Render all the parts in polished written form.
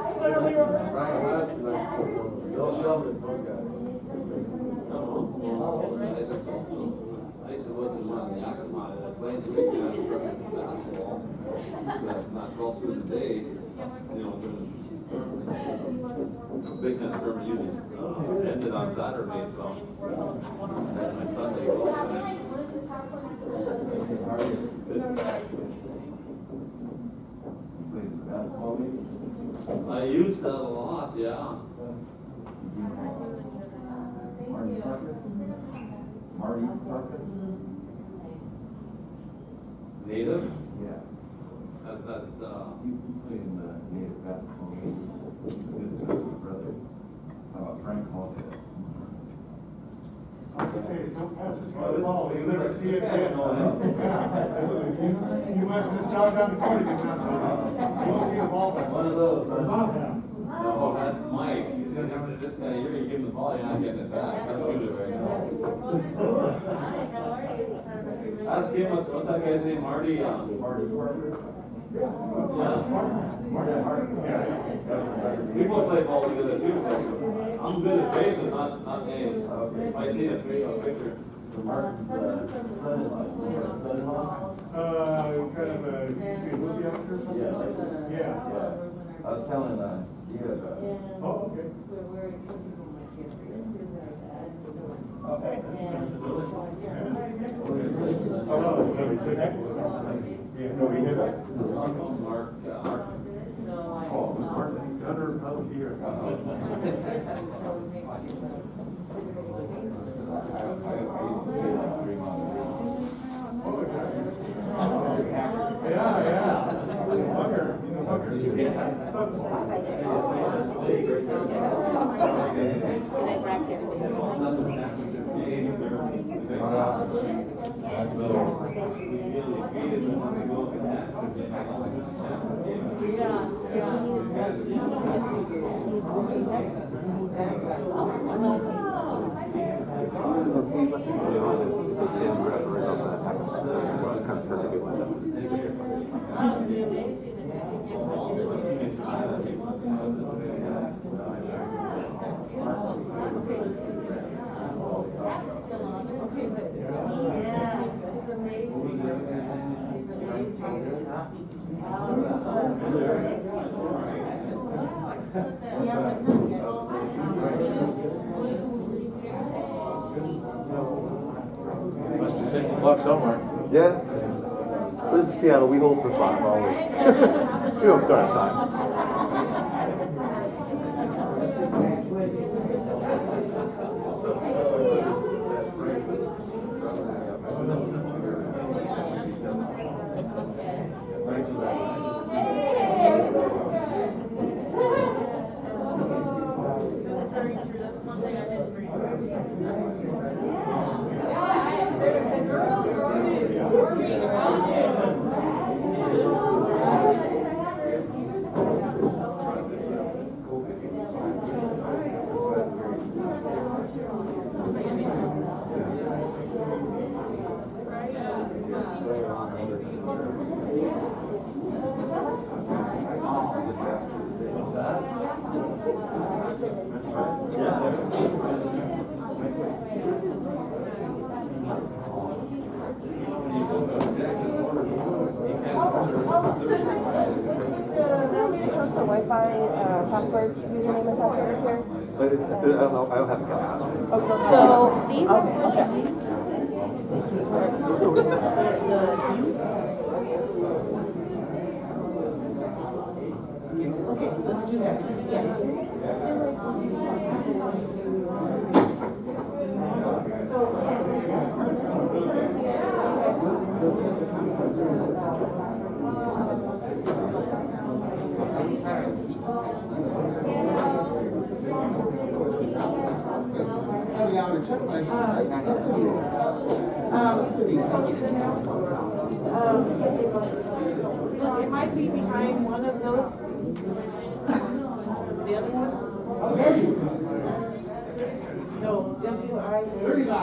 I used to look at one of the Yakima playing the big guys basketball, but not culture today. You know, the big time tournament usually ended on Saturday, so my Sunday golf. I used that a lot, yeah. Marty Parker? Native? Yeah. That, You played in the native basketball with his brother. Frank Hall. I was gonna say, don't pass this guy the ball, you'll never see it again. You must just jog down the court again, now, so you won't see the ball back. One of those. no, that's Mike. This guy, you're gonna give him the ball, you're not getting it back. That's good right now. Ask him, what's that guy's name? Marty? Marty Parker? Yeah. Marty Parker. We both play ball together too. I'm good at basing, not names. Okay. I see a picture. Martin's son-in-law. Kind of a movie actor or something? Yeah. Yeah. I was telling you about it. Oh, okay. Okay. Oh, no, so he said that? Yeah, no, he did that. Mark. Oh, Martin, under here. Yeah. Must be 6 o'clock somewhere. Yeah. This is Seattle. We hold for 5 always. We don't start at time. Password, username and password here? I don't have a guest password. Okay, so these are okay, let's do that. It might be behind one of those. The other one? Oh, there you go. No, W-I. There you go.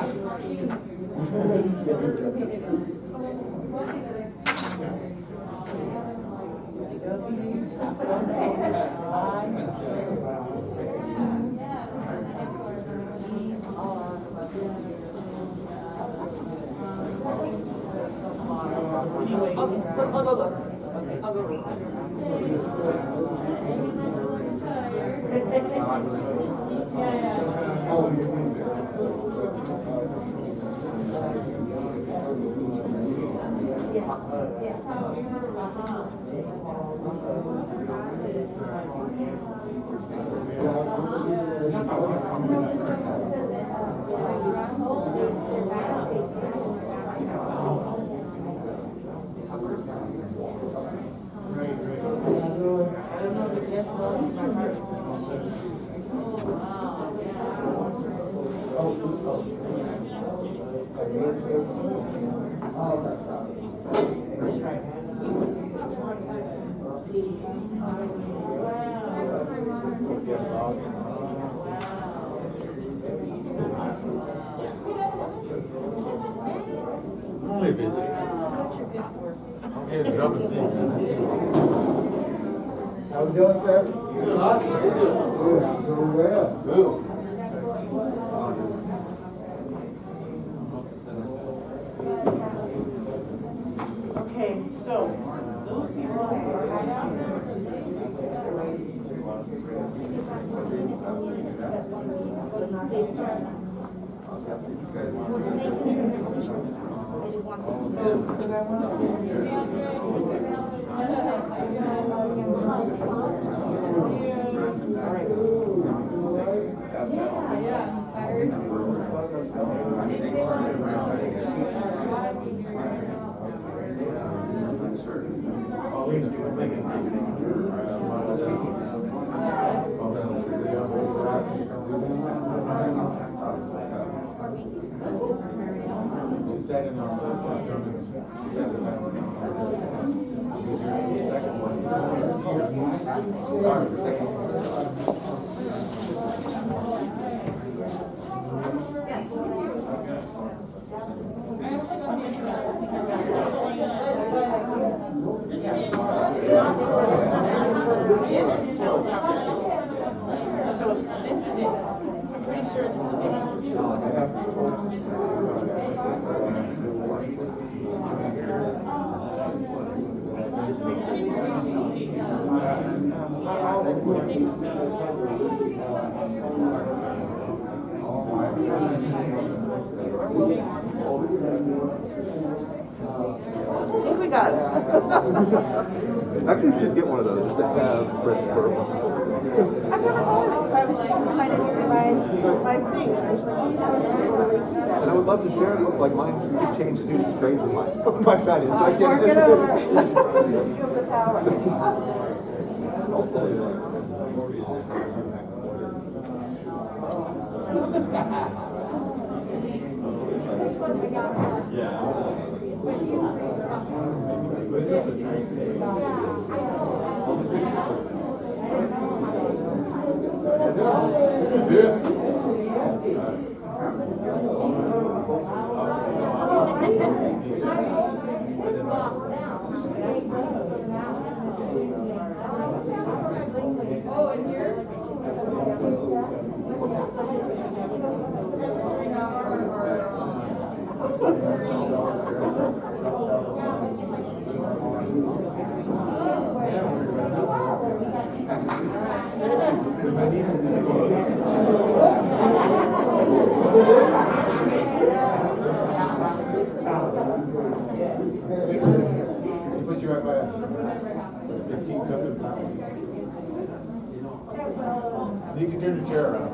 Yes, dog. I'm only visiting. I'm here to drop and see. How we doing, sir? Good, awesome. How you doing? Good, doing well. Good. Okay, so those people that are right out. So this is it. I'm pretty sure this is it. I think we got it. Actually, you should get one of those just to have red purple. I've never bought one because I was just excited to see my thing. And I was like, oh, And I would love to share it, like mine, you could change students' grades with my sign in, so I Mark can. it over. Give the power. Put you right by us. So you can turn the chair around.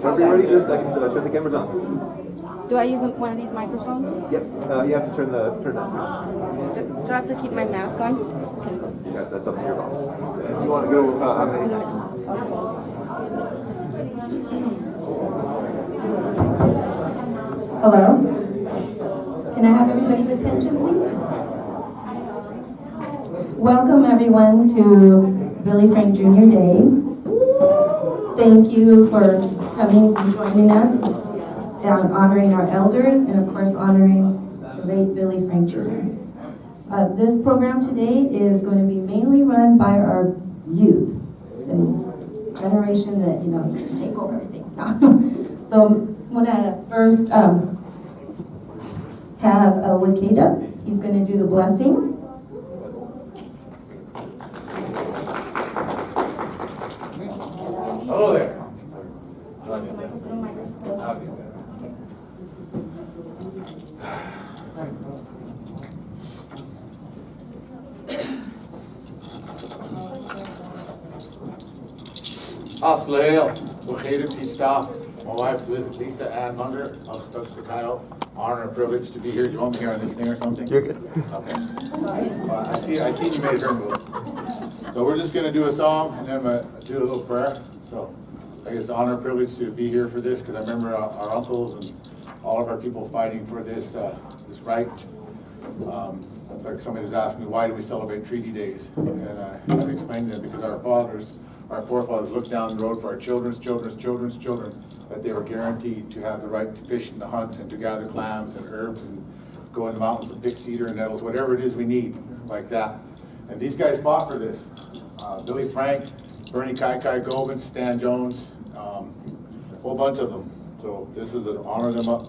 Whenever you're ready, just shut the cameras on. Do I use one of these microphones? Yep, you have to turn that too. Do I have to keep my mask on? Yeah, that's up to your boss. If you want to go on the... Hello? Can I have everybody's attention, please? Welcome, everyone, to Billy Frank Jr. Day. Thank you for coming and joining us and honoring our elders and, of course, honoring the late Billy Frank Jr. This program today is going to be mainly run by our youth, the generation that, take over everything. So I'm going to first have Wakeda. He's going to do the blessing. Hello there. Asleel, Wakeda Tista, my wife Lisa Ann Munger, I'm supposed to Kyle. Honor and privilege to be here. Do you want me here on this thing or something? You're good. Okay. I see you made her move. So we're just gonna do a song and then I'm gonna do a little prayer. So I guess honor and privilege to be here for this because I remember our uncles and all of our people fighting for this this right. It's like somebody was asking me, why do we celebrate treaty days? And I've explained to them because our forefathers looked down the road for our children's children, that they were guaranteed to have the right to fish and to hunt and to gather clams and herbs and go in the mountains and pick cedar and nettles, whatever it is we need, like that. And these guys fought for this. Billy Frank, Bernie Kai Gobin, Stan Jones, a whole bunch of them. So this is to honor them up.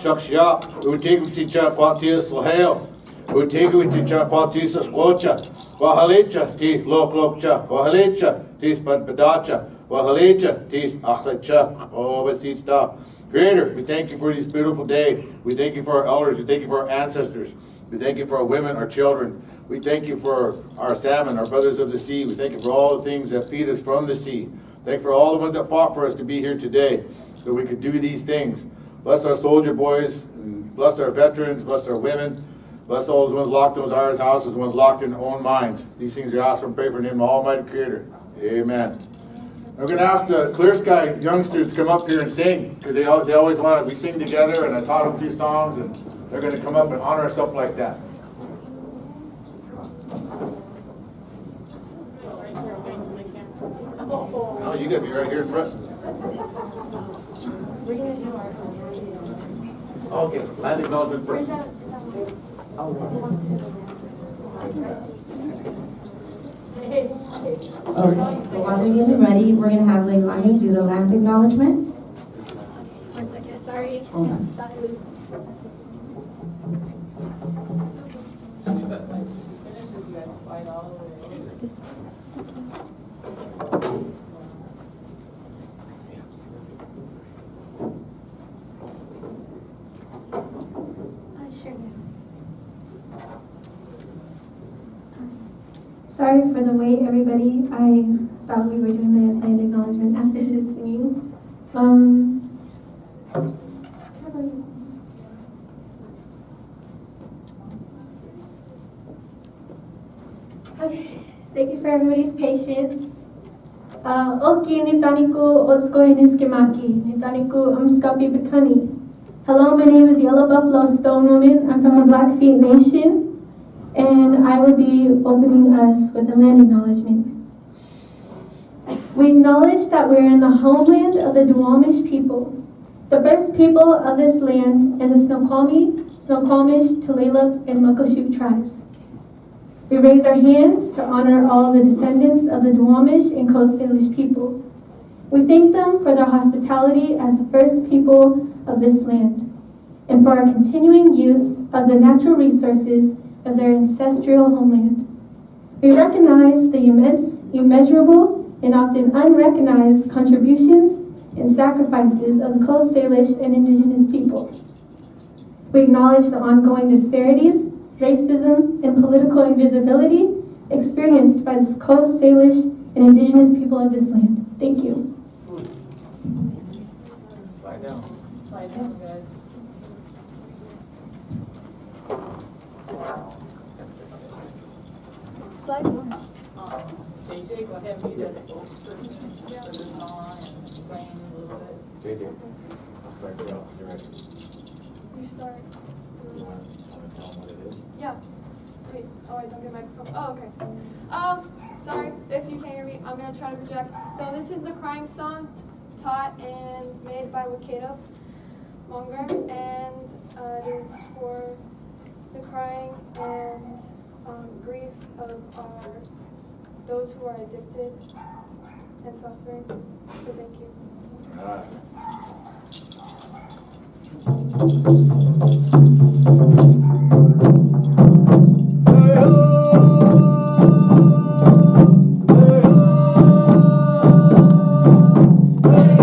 Shakshya, Utegu Sicha Quatius Lahel, Utegu Sicha Quatius Squocha, Wahalecha, Tis Loklokcha, Wahalecha, Tis Padpadacha, Wahalecha, Tis Achlacha, oh, Basista. Creator, we thank you for this beautiful day. We thank you for our elders. We thank you for our ancestors. We thank you for our women, our children. We thank you for our salmon, our brothers of the sea. We thank you for all the things that feed us from the sea. Thank you for all the ones that fought for us to be here today, so we could do these things. Bless our soldier boys, and bless our veterans, bless our women, bless all those ones locked in those iron houses, the ones locked in their own minds. These things we ask and pray for in the name of the Almighty Creator. Amen. We're going to ask the Clear Sky youngsters to come up here and sing, because they always want to. We sing together, and I taught them a few songs, and they're going to come up and honor us up like that. Oh, you got to be right here in front. We're going to do our Okay, land acknowledgement first. Okay, so while they're getting ready, we're going to have Leilani do the land acknowledgement. 1 second, sorry. Hold on. Sorry for the wait, everybody. I thought we were doing the land acknowledgement after his singing. Okay, thank you for everybody's patience. Oki nitaniku otskoy niskimaki, nitaniku amskapi bikani. Hello, my name is Yellow Buffalo Stone Woman. I'm from the Blackfeet Nation. And I will be opening us with a land acknowledgement. We acknowledge that we are in the homeland of the Duwamish people. The first people of this land are the Snoqualmie, Snoqualmish, Tulalip, and Muckleshoot tribes. We raise our hands to honor all the descendants of the Duwamish and Coast Salish people. We thank them for their hospitality as the first people of this land, and for our continuing use of the natural resources of their ancestral homeland. We recognize the immense, immeasurable, and often unrecognized contributions and sacrifices of the Coast Salish and Indigenous people. We acknowledge the ongoing disparities, racism, and political invisibility experienced by the Coast Salish and Indigenous people of this land. Thank you. Slide down. Slide down, guys. Slide one. JJ, go ahead and be the spokesperson for this song and explain a little bit. JJ, let's start it out. You ready? You start. You want to tell them what it is? Yeah. Wait. Oh, I don't get a microphone. Oh, okay. Sorry if you can't hear me. I'm gonna try to project. So this is the crying song, taught and made by Wakedo Monger, and it is for the crying and grief of those who are addicted and suffering. So thank you. All right. Hey,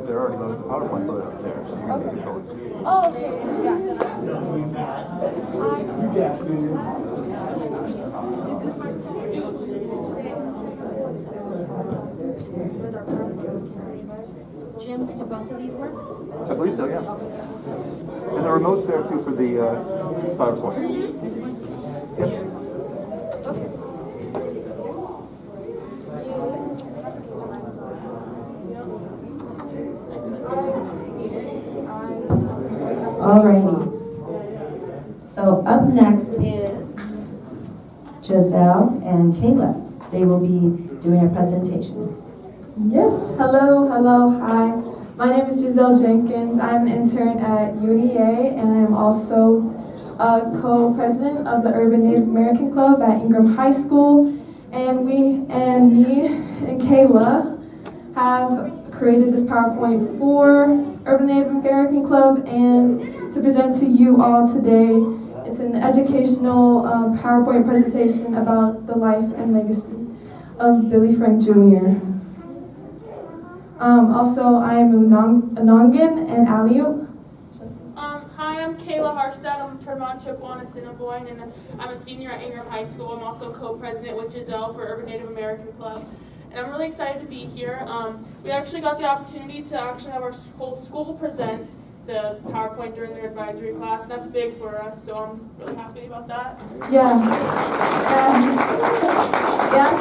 They're already loaded, the PowerPoint's loaded up there, so you can control it. Oh, okay, yeah. You got me. Jim, do both of these work? I believe so, yeah. And the remote's there too for the PowerPoint. This one? Yep. Alrighty. So up next is Giselle and Kayla. They will be doing a presentation. Yes, hello, hi. My name is Giselle Jenkins. I'm an intern at UNEA, and I'm also a co-president of the Urban Native American Club at Ingram High School. And me and Kayla have created this PowerPoint for Urban Native American Club and to present to you all today. It's an educational PowerPoint presentation about the life and legacy of Billy Frank Jr. Also, I am Unongan and Aliu. Hi, I'm Kayla Harstad. I'm from Tremont, Chippewa, and Assiniboine, and I'm a senior at Ingram High School. I'm also co-president with Giselle for Urban Native American Club. And I'm really excited to be here. We actually got the opportunity to actually have our whole school present the PowerPoint during their advisory class, and that's big for us, so I'm really happy about that. Yeah,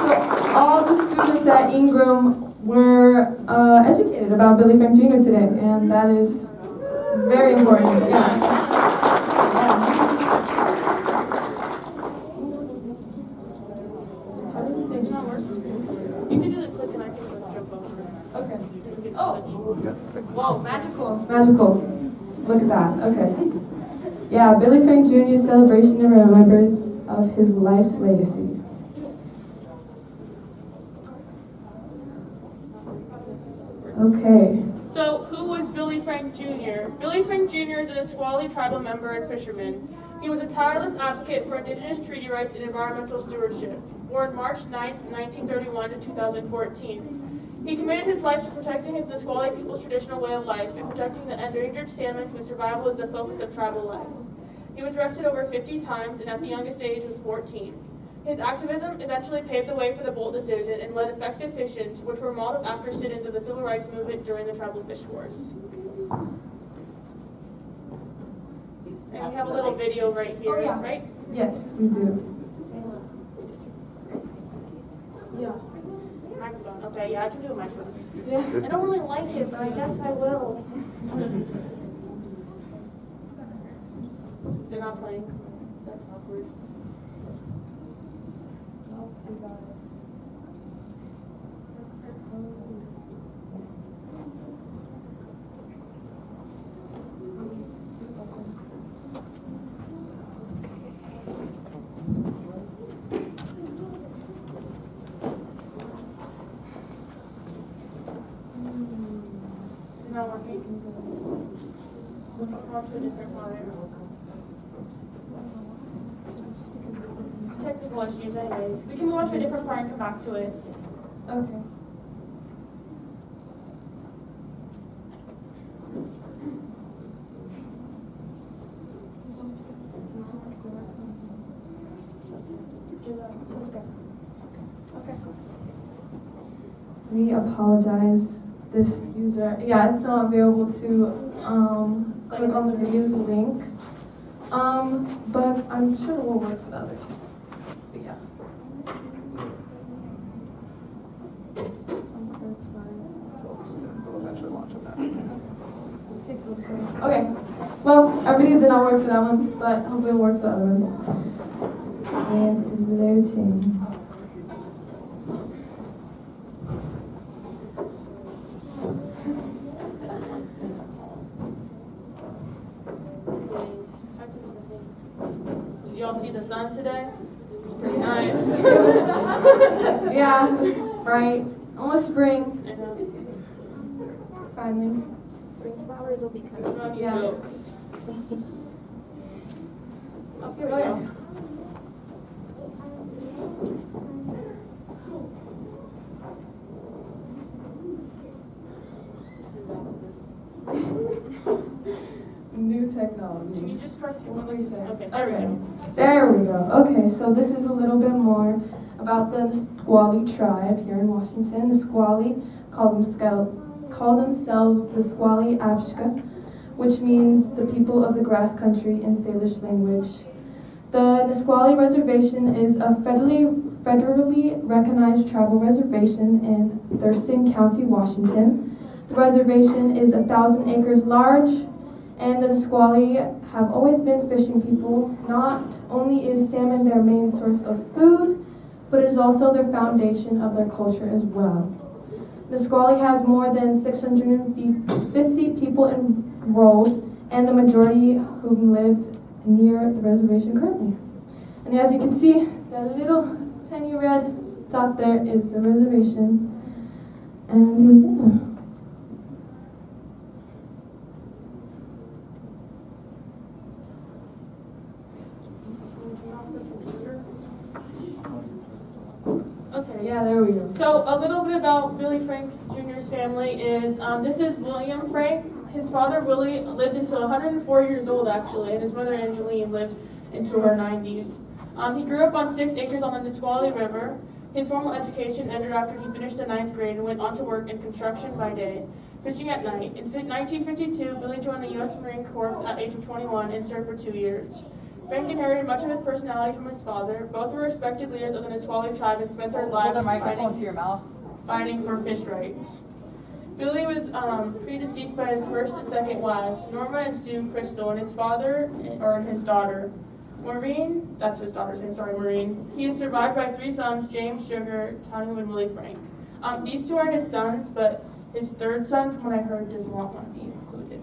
so all the students at Ingram were educated about Billy Frank Jr. today, and that is very important. Yeah. How does this thing not work? You can do the click and I can jump over. Okay. Oh, Whoa, magical. Look at that. Okay. Yeah, Billy Frank Jr.'s celebration and remembrance of his life's legacy. Okay. so who was Billy Frank Jr.? Billy Frank Jr. is a Nisqually tribal member and fisherman. He was a tireless advocate for Indigenous treaty rights and environmental stewardship. Born March 9, 1931 to 2014. He committed his life to protecting his Nisqually people's traditional way of life and protecting the endangered salmon whose survival is the focus of tribal life. He was arrested over 50 times and at the youngest age was 14. His activism eventually paved the way for the Bolt decision and led effective fish-ins, which were modeled after sit-ins of the civil rights movement during the tribal fish wars. And we have a little video right here, right? Yes, we do. Yeah. Microphone. Okay, yeah, I can do a microphone. Yeah. I don't really like it, but I guess I will. They're not playing. That's awkward. Oh, I got it. Not working. Let's go to a different wire. Technical issues, anyways. We can move on to a different part and come back to it. Okay. Okay. We apologize. This user, it's not available to click on the videos link. But I'm sure it will work for the others. But yeah. We'll eventually launch on that. Okay. Well, our video did not work for that one, but hopefully it'll work for the other ones. And it's loading. Did y'all see the sun today? It's pretty nice. Yeah, right. Almost spring. I know. Finally. Spring flowers will be coming. Funny Yeah. jokes. Okay, we Okay. go. New technology. Can you just press What do we say? Okay, there we go. There we go. Okay, so this is a little bit more about the Nisqually tribe here in Washington. Nisqually call themselves the Nisqually Abshka, which means the people of the grass country in Salish language. The Nisqually Reservation is a federally recognized tribal reservation in Thurston County, Washington. The reservation is 1,000 acres large, and the Nisqually have always been fishing people. Not only is salmon their main source of food, but it is also their foundation of their culture as well. Nisqually has more than 650 people enrolled, and the majority whom lived near the reservation currently. And as you can see, that little tiny red dot there is the reservation. And yeah. Okay. Yeah, there we go. So a little bit about Billy Frank Jr.'s family is, this is William Frank. His father, Willie, lived until 104 years old, actually, and his mother, Angeline, lived into her 90s. He grew up on 6 acres on the Nisqually River. His formal education ended after he finished the 9th grade and went on to work in construction by day, fishing at night. In 1952, Billy joined the U.S. Marine Corps at age of 21 and served for 2 years. Frank inherited much of his personality from his father. Both were respected leaders of the Nisqually tribe and spent their lives fighting for fish rights. Billy was predeceased by his first and second wives, Norma and Sue Crystal, and his father, or his daughter, Maureen. That's his daughter's name, sorry, Maureen. He is survived by 3 sons, James, Sugar, Tony, and Willie Frank. These 2 are his sons, but his 3rd son, from what I heard, does not want to be included.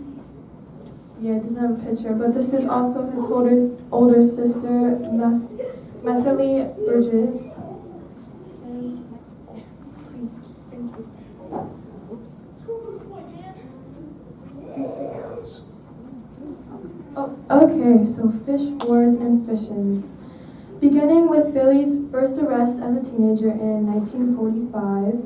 Yeah, it doesn't have a picture, but this is also his older sister, Mesily Bridges. And please, thank you. Oh, okay, so fish wars and fishings. Beginning with Billy's first arrest as a teenager in 1945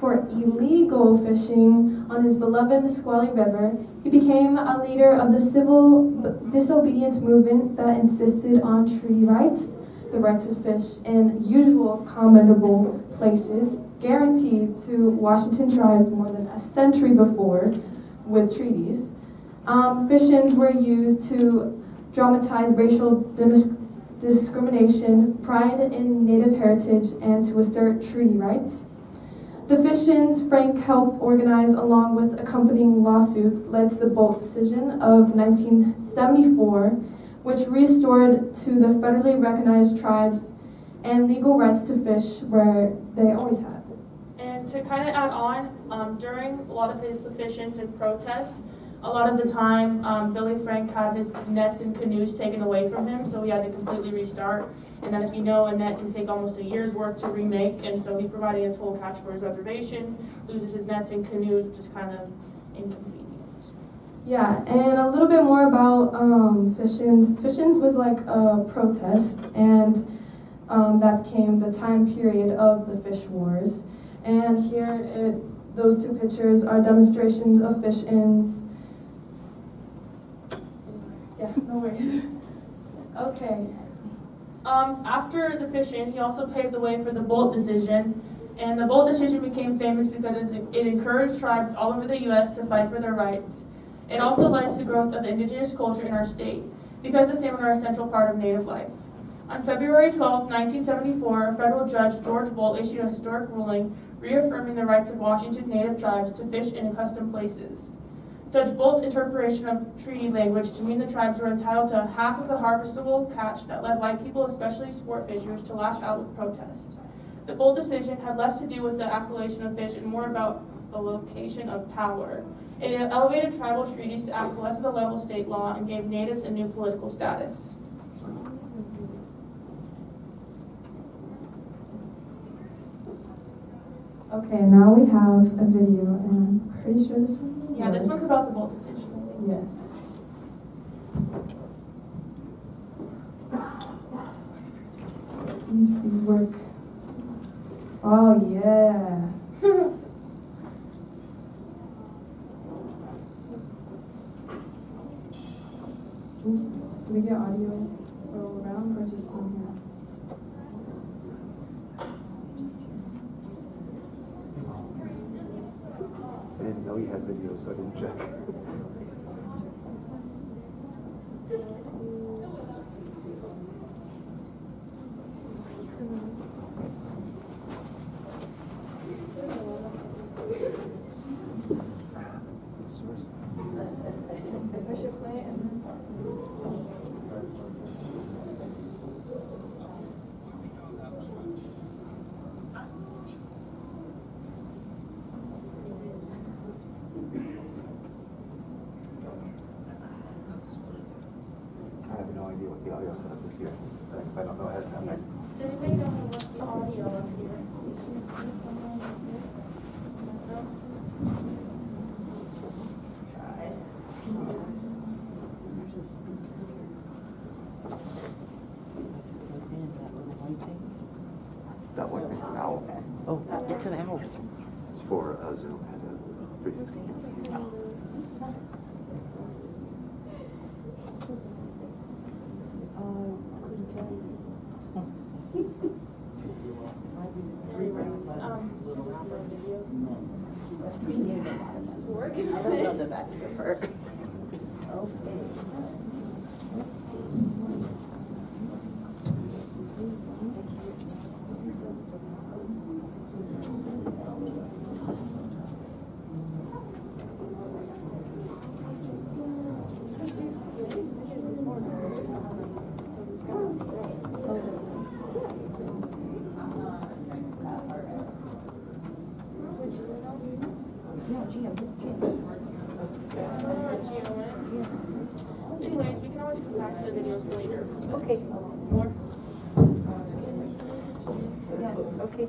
for illegal fishing on his beloved Nisqually River, he became a leader of the civil disobedience movement that insisted on treaty rights, the right to fish in usual commendable places, guaranteed to Washington tribes more than a century before with treaties. Fishings were used to dramatize racial discrimination, pride in Native heritage, and to assert treaty rights. The fishings Frank helped organize, along with accompanying lawsuits, led to the Bolt decision of 1974, which restored to the federally recognized tribes and legal rights to fish where they always had. And to kind of add on, during a lot of his fishings and protests, a lot of the time, Billy Frank had his nets and canoes taken away from him, so he had to completely restart. And then if you know, a net can take almost a year's worth to remake, and so he's providing his whole catch for his reservation, loses his nets and canoes, which is kind of inconvenient. Yeah, and a little bit more about Fishings. Fishings was like a protest, and that became the time period of the fish wars. And here, those 2 pictures are demonstrations of fish-ins. Yeah, no worries. Okay. After the fishing, he also paved the way for the Bolt decision, and the Bolt decision became famous because it encouraged tribes all over the U.S. to fight for their rights. It also led to growth of the indigenous culture in our state. because the salmon are a central part of native life. On February 12, 1974, federal judge George Bolt issued a historic ruling reaffirming the rights of Washington Native tribes to fish in accustomed places. Judge Bolt's interpretation of treaty language to mean the tribes were entitled to half of the harvestable catch that led white people, especially sport fishers, to lash out with protest. The Bolt decision had less to do with the appellation of fish and more about the location of power. It elevated tribal treaties to act less at the level of state law and gave natives a new political status. Okay, now we have a video, and I'm pretty sure this one. Yeah, this one's about the Bolt decision. Yes. These work. Oh yeah. Do we get audio all around or just on here? I didn't know you had video, so I didn't check. I should play it and then. I have no idea what the audio setup is here. If I don't know ahead of time. Does anybody know what the audio is here? That one is an owl. Oh, it's an owl. It's for Zoom. It has a 360. I don't know the back of her. Okay. Anyways, we can always come back to the videos later. Okay. More? Okay.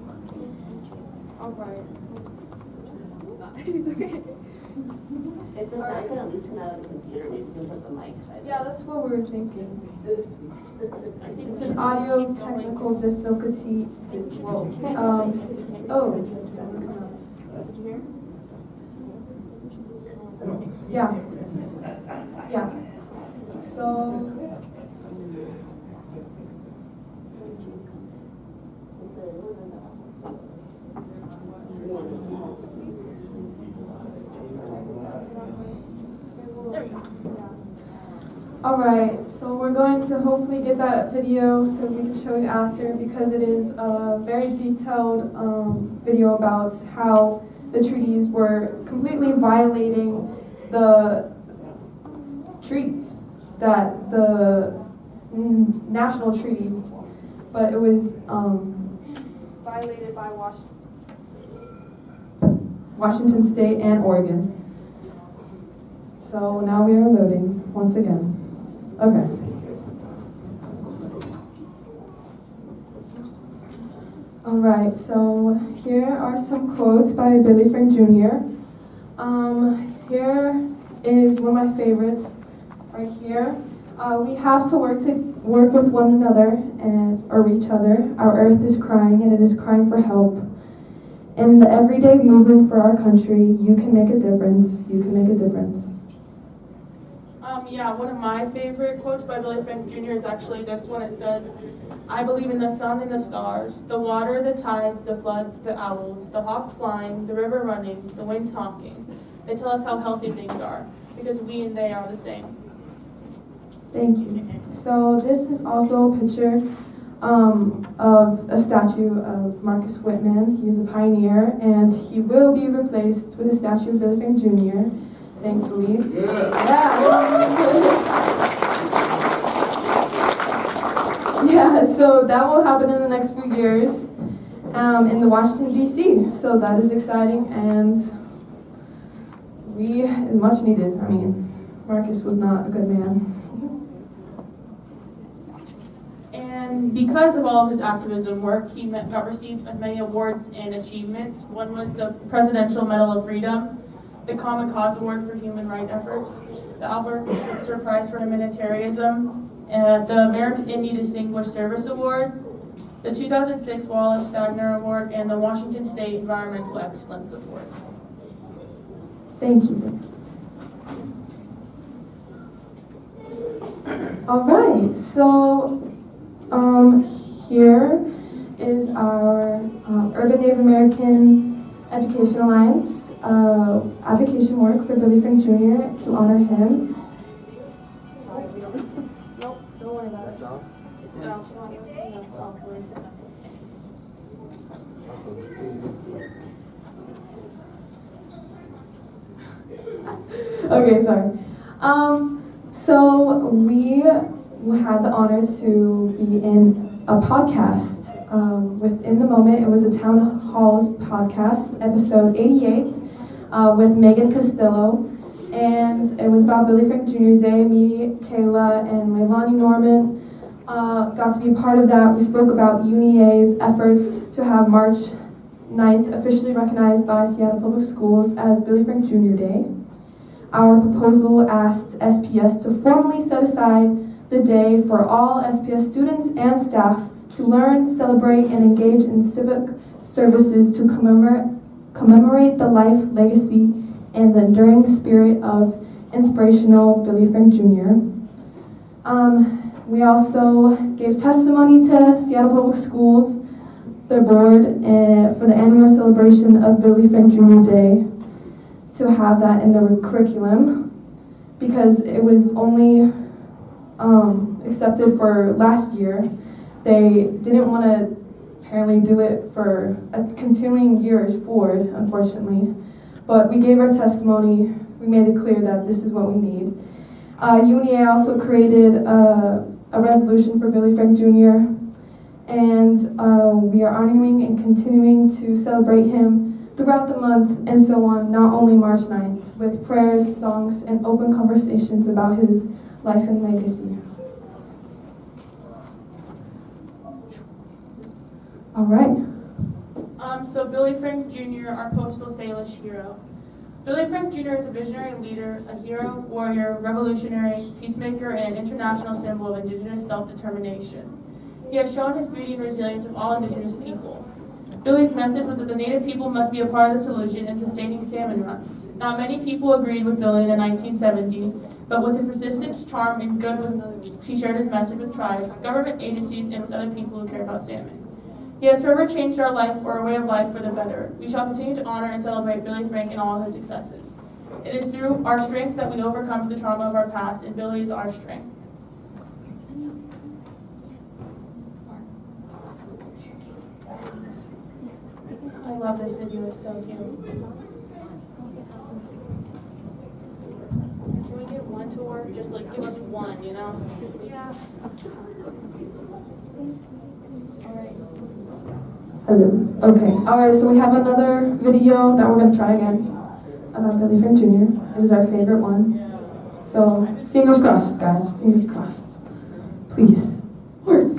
All right. It's okay. If the sound can at least come out of the computer, maybe we can put the mic. Yeah, that's what we were thinking. It's an audio technical difficulty. Did you hear? Yeah. Yeah. So. All right, so we're going to hopefully get that video so we can show you after, because it is a very detailed video about how the treaties were completely violating the treaties, that the national treaties, but it was Violated by Washington State and Oregon. So now we are loading once again. Okay. All right, so here are some quotes by Billy Frank Jr. Here is one of my favorites right here. We have to work with one another or each other. Our earth is crying, and it is crying for help. In the everyday movement for our country, you can make a difference. You can make a difference. Yeah, one of my favorite quotes by Billy Frank Jr. is actually this one. It says, "I believe in the sun and the stars, the water, the tides, the flood, the owls, the hawks flying, the river running, the wind talking. They tell us how healthy things are, because we and they are the same." Thank you. So this is also a picture of a statue of Marcus Whitman. He is a pioneer, and he will be replaced with a statue of Billy Frank Jr., thankfully. Yeah, so that will happen in the next few years in the Washington, D.C. So that is exciting, and much needed. I mean, Marcus was not a good man. And because of all of his activism work, he got received many awards and achievements. One was the Presidential Medal of Freedom, the Common Cause Award for Human Rights Efforts, the Albert Schweitzer Prize for Humanitarianism, the American Indian Distinguished Service Award, the 2006 Wallace Stegner Award, and the Washington State Environmental Excellence Award. Thank you. All right, so here is our Urban Native American Education Alliance advocation work for Billy Frank Jr. to honor him. Nope, don't worry about it. Okay, sorry. So we had the honor to be in a podcast within the moment. It was a Town Halls podcast, episode 88, with Megan Costello, and it was about Billy Frank Jr. Day. Me, Kayla, and Leilani Norman got to be part of that. We spoke about UNEA's efforts to have March 9th officially recognized by Seattle Public Schools as Billy Frank Jr. Day. Our proposal asked SPS to formally set aside the day for all SPS students and staff to learn, celebrate, and engage in civic services to commemorate the life, legacy, and the enduring spirit of inspirational Billy Frank Jr. We also gave testimony to Seattle Public Schools, their board, for the annual celebration of Billy Frank Jr. Day, to have that in the curriculum, because it was only accepted for last year. They didn't want to apparently do it for a continuing years forward, unfortunately. But we gave our testimony. We made it clear that this is what we need. UNEA also created a resolution for Billy Frank Jr. And we are honoring and continuing to celebrate him throughout the month and so on, not only March 9th, with prayers, songs, and open conversations about his life and legacy. All right. So Billy Frank Jr., our Coastal Salish hero. Billy Frank Jr. is a visionary leader, a hero, warrior, revolutionary, peacemaker, and an international symbol of Indigenous self-determination. He has shown his beauty and resilience of all Indigenous people. Billy's message was that the Native people must be a part of the solution in sustaining salmon runs. Not many people agreed with Billy in the 1970s, but with his persistence, charm, and goodwill, he shared his message with tribes, government agencies, and with other people who care about salmon. He has forever changed our life or our way of life for the better. We shall continue to honor and celebrate Billy Frank and all his successes. It is through our strengths that we overcome the trauma of our past, and Billy is our strength. I love this video, it's so cute. Can we get one tour? Just like give us one, you know? Yeah. Alright. Hello. Okay. All right. So we have another video that we're going to try again about Billy Frank Jr. It is our favorite one. So fingers crossed, guys. Fingers crossed. Please. Work.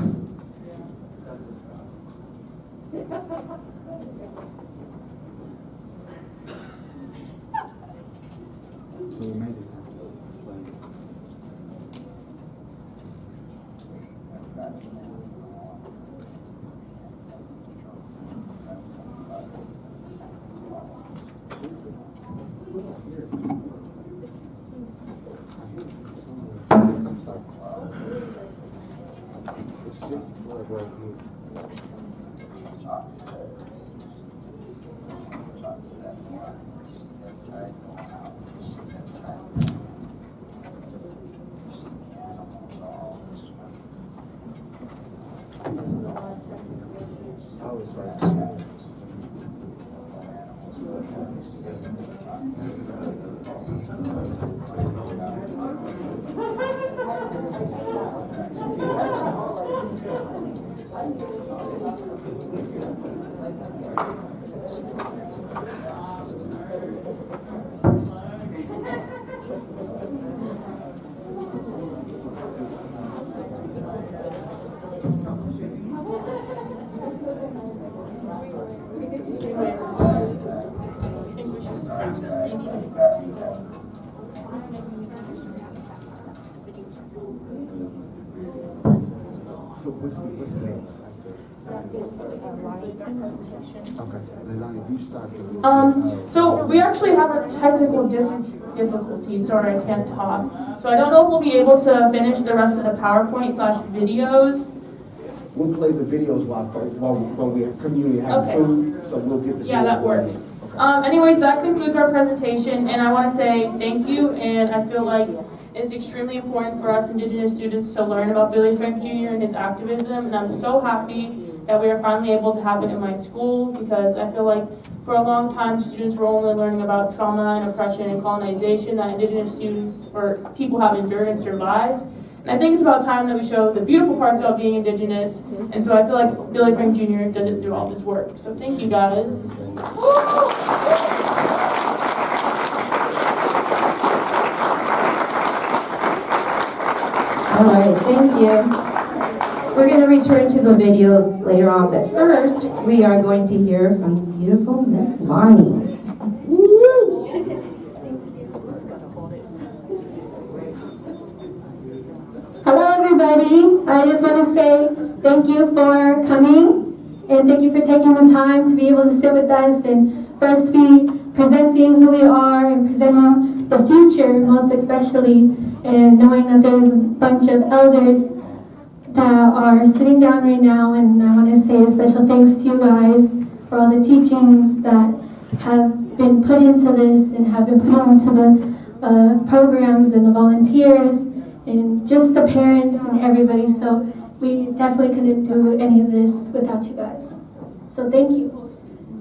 So we made it. It's just blood right here. So what's next? Okay, Leilani, if you start. So we actually have a technical difficulty. Sorry, I can't talk. So I don't know if we'll be able to finish the rest of the PowerPoint/videos. We'll play the videos while we're community having Okay. food, so we'll get the videos. Yeah, that works. Anyways, that concludes our presentation, and I want to say thank you, and I feel like it's extremely important for us Indigenous students to learn about Billy Frank Jr. and his activism, and I'm so happy that we are finally able to have it in my school, because I feel like for a long time students were only learning about trauma and oppression and colonization that Indigenous students or people have endured and survived. And I think it's about time that we show the beautiful parts about being Indigenous, and so I feel like Billy Frank Jr. does it through all this work. So thank you guys. All right, thank you. We're going to return to the videos later on, but first, we are going to hear from beautiful Miss Lonnie. Hello, everybody. I just want to say thank you for coming, and thank you for taking the time to be able to sit with us and for us to be presenting who we are and presenting the future, most especially, and knowing that there's a bunch of elders that are sitting down right now. And I want to say a special thanks to you guys for all the teachings that have been put into this and have been put into the programs and the volunteers and just the parents and everybody. So we definitely couldn't do any of this without you guys. So thank you.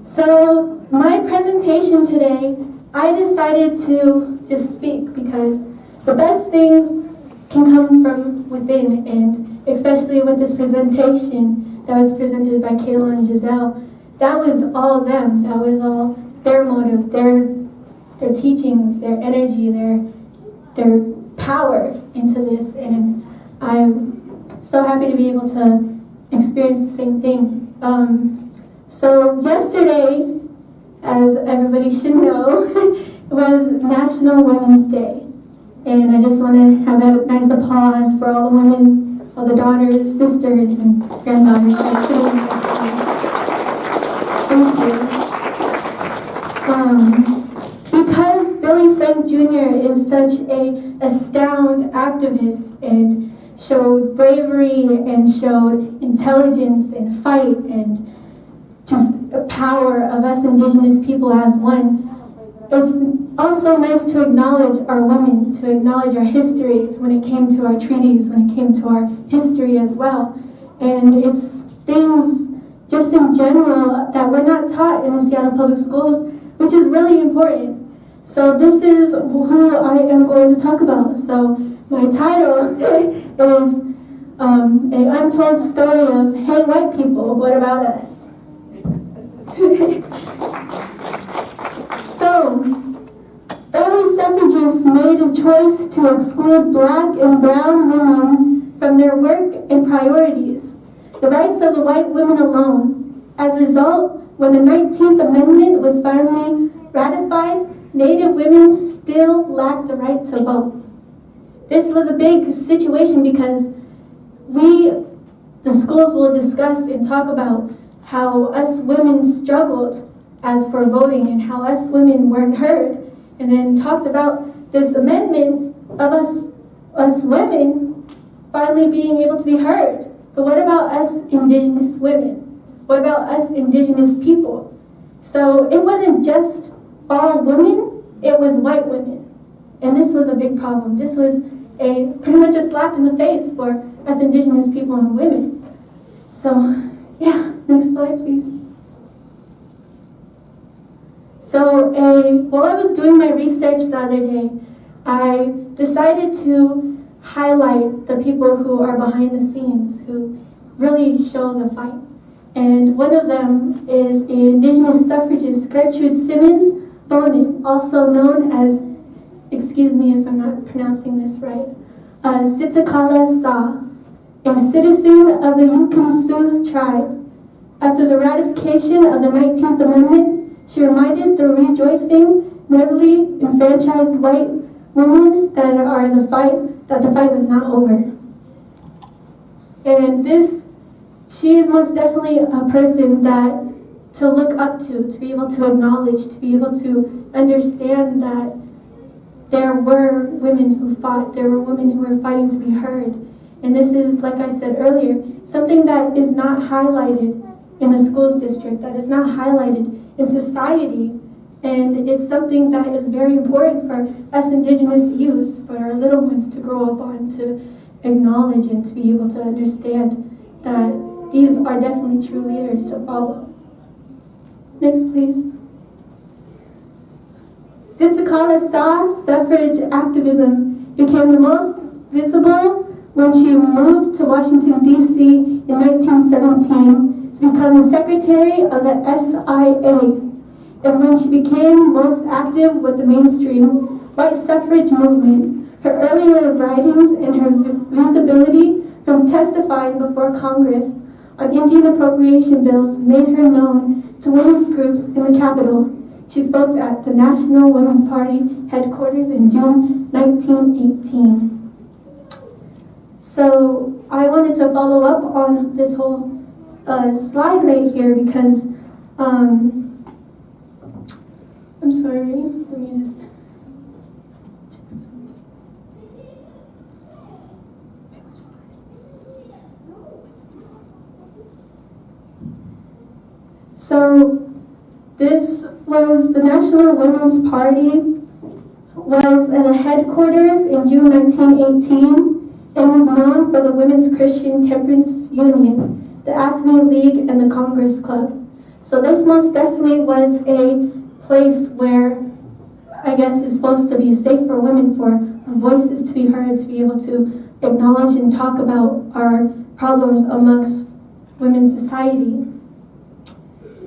So my presentation today, I decided to just speak because the best things can come from within, and especially with this presentation that was presented by Kayla and Giselle, that was all them. That was all their motive, their teachings, their energy, their power into this, and I'm so happy to be able to experience the same thing. So yesterday, as everybody should know, was National Women's Day. And I just want to have a nice applause for all the women, all the daughters, sisters, and granddaughters that are sitting with us today. Thank you. Because Billy Frank Jr. is such a astounding activist and showed bravery and showed intelligence and fight and just the power of us Indigenous people as one, it's also nice to acknowledge our women, to acknowledge our histories when it came to our treaties, when it came to our history as well. And it's things just in general that we're not taught in the Seattle Public Schools, which is really important. So this is who I am going to talk about. So my title is An Untold Story of Hey White People, What About Us? So, early suffragists made a choice to exclude black and brown women from their work and priorities, the rights of the white women alone. As a result, when the 19th Amendment was finally ratified, Native women still lacked the right to vote. This was a big situation because the schools will discuss and talk about how us women struggled as for voting and how us women weren't heard, and then talked about this amendment of us women finally being able to be heard. But what about us Indigenous women? What about us Indigenous people? So it wasn't just all women, it was white women. And this was a big problem. This was pretty much a slap in the face for us Indigenous people and women. So, yeah, next slide, please. So, while I was doing my research the other day, I decided to highlight the people who are behind the scenes, who really show the fight. And one of them is Indigenous suffragist Gertrude Simmons Bonin, also known as, excuse me if I'm not pronouncing this right, Sitakala Sa, a citizen of the Yukon Sioux tribe. After the ratification of the 19th Amendment, she reminded the rejoicing, newly enfranchised white women that the fight was not over. And she is most definitely a person that to look up to be able to acknowledge, to be able to understand that there were women who fought, there were women who were fighting to be heard. And this is, like I said earlier, something that is not highlighted in the schools district, that is not highlighted in society. And it's something that is very important for us Indigenous youth, for our little ones to grow up on, to acknowledge and to be able to understand that these are definitely true leaders to follow. Next, please. Sitakala Sa suffrage activism became the most visible when she moved to Washington, D.C. in 1917 to become the secretary of the SIA, and when she became most active with the mainstream white suffrage movement. Her earlier writings and her visibility from testifying before Congress on Indian appropriation bills made her known to women's groups in the Capitol. She spoke at the National Women's Party headquarters in June 1918. So I wanted to follow up on this whole slide right here because, I'm sorry, let me just check something. So this was the National Women's Party was at a headquarters in June 1918 and was known for the Women's Christian Temperance Union, the Athenaeum League, and the Congress Club. So this most definitely was a place where I guess is supposed to be safe for women, for our voices to be heard, to be able to acknowledge and talk about our problems amongst women's society.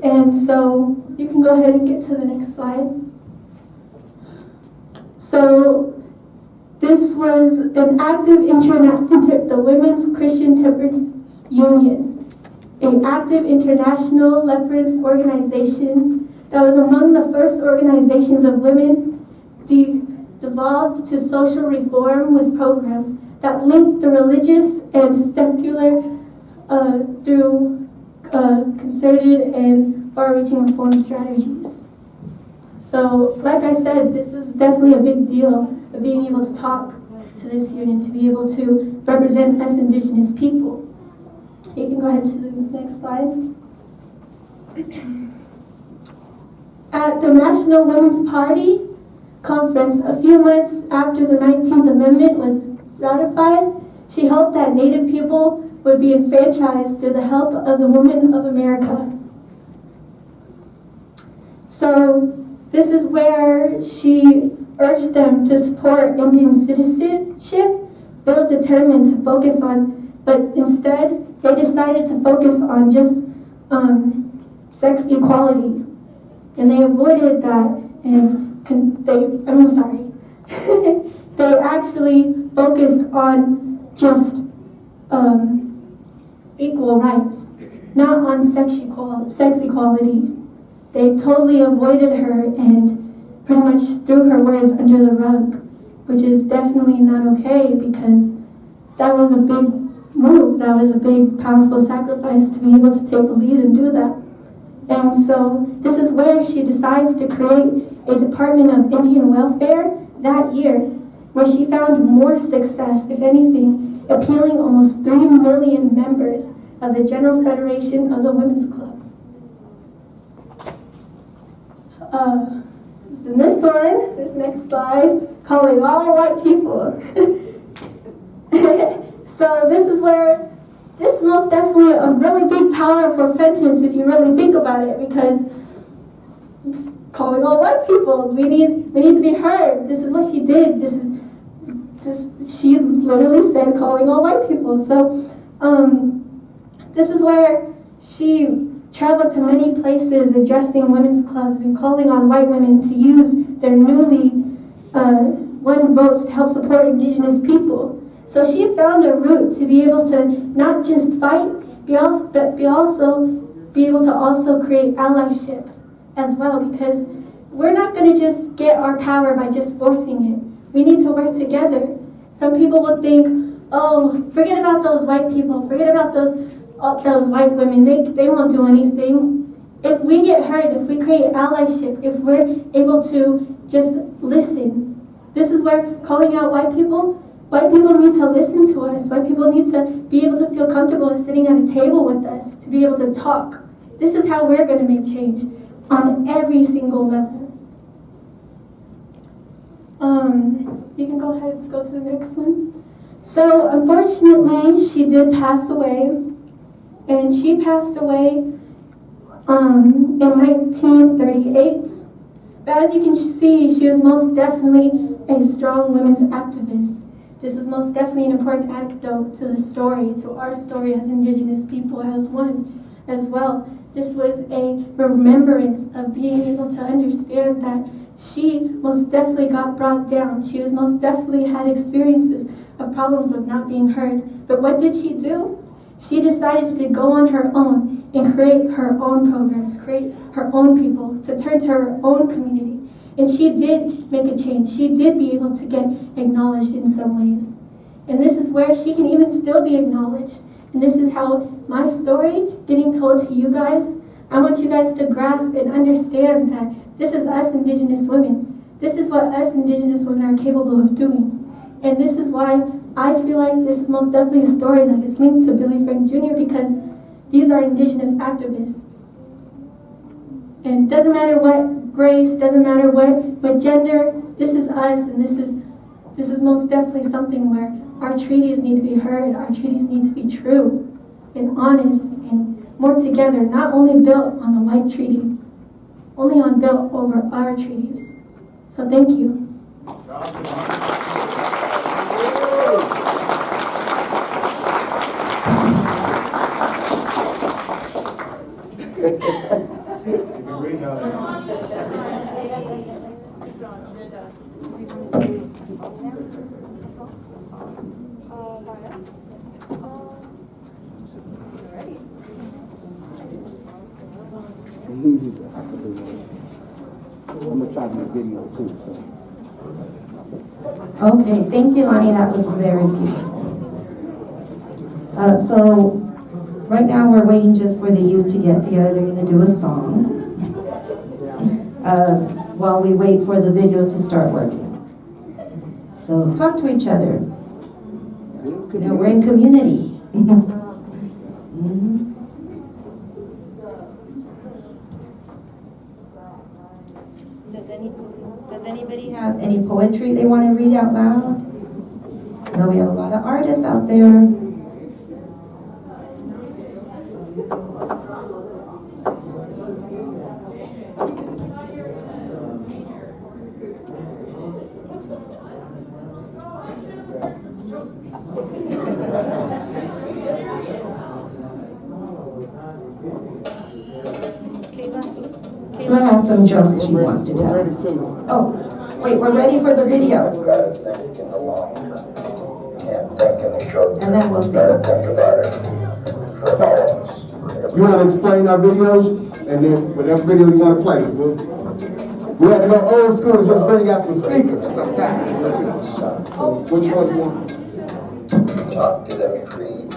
And so you can go ahead and get to the next slide. So this was an active the Women's Christian Temperance Union, an active international leprous organization that was among the first organizations of women devolved to social reform with programs that linked the religious and secular through concerted and far-reaching reform strategies. So, like I said, this is definitely a big deal of being able to talk to this union, to be able to represent us Indigenous people. You can go ahead to the next slide. At the National Women's Party conference, a few months after the 19th Amendment was ratified, she hoped that Native people would be enfranchised through the help of the women of America. So this is where she urged them to support Indian citizenship. Bill determined to focus on, but instead they decided to focus on just sex equality, and they avoided that. And they actually focused on just equal rights, not on sex equality. They totally avoided her and pretty much threw her words under the rug, which is definitely not okay because that was a big move. That was a big, powerful sacrifice to be able to take the lead and do that. And so this is where she decides to create a Department of Indian Welfare that year, where she found more success, if anything, appealing almost 3 million members of the General Federation of the Women's Club. And this next slide, calling all white people. So this is where this is most definitely a really big, powerful sentence if you really think about it, because it's calling all white people. We need to be heard. This is what she did. She literally said calling all white people. So this is where she traveled to many places addressing women's clubs and calling on white women to use their newly won votes to help support Indigenous people. So she found a route to be able to not just fight, but be able to also create allyship as well, because we're not going to just get our power by just forcing it. We need to work together. Some people will think, oh, forget about those white people, forget about those white women, they won't do anything. If we get heard, if we create allyship, if we're able to just listen, this is where calling out white people need to listen to us. White people need to be able to feel comfortable sitting at a table with us, to be able to talk. This is how we're going to make change on every single level. You can go ahead and go to the next one. So unfortunately, she did pass away, and she passed away in 1938. But as you can see, she was most definitely a strong women's activist. This is most definitely an important anecdote to the story, to our story as Indigenous people as one as well. This was a remembrance of being able to understand that she most definitely got brought down. She was most definitely had experiences of problems of not being heard. But what did she do? She decided to go on her own and create her own programs, create her own people, to turn to her own community. And she did make a change. She did be able to get acknowledged in some ways. And this is where she can even still be acknowledged. And this is how my story, getting told to you guys, I want you guys to grasp and understand that this is us Indigenous women. This is what us Indigenous women are capable of doing. And this is why I feel like this is most definitely a story that is linked to Billy Frank Jr. because these are Indigenous activists. And it doesn't matter what race, doesn't matter what gender, this is us, and this is most definitely something where our treaties need to be heard, our treaties need to be true and honest and more together, not only built on the white treaty, only on built over our treaties. So thank you. I'm gonna try to do a video too. So. Okay, thank you, Lonnie. That was very beautiful. So right now we're waiting just for the youth to get together. They're going to do a song while we wait for the video to start working. So talk to each other. You know, we're in community. Does anybody have any poetry they want to read out loud? I know we have a lot of artists out there. Kayla has some jokes she wants to tell. Oh, wait, we're ready for the video. And then we'll see. You want to explain our videos, and then whatever video you want to play, we have to go old school and just bring out some speakers sometimes. So which one do you want? Talk to them trees.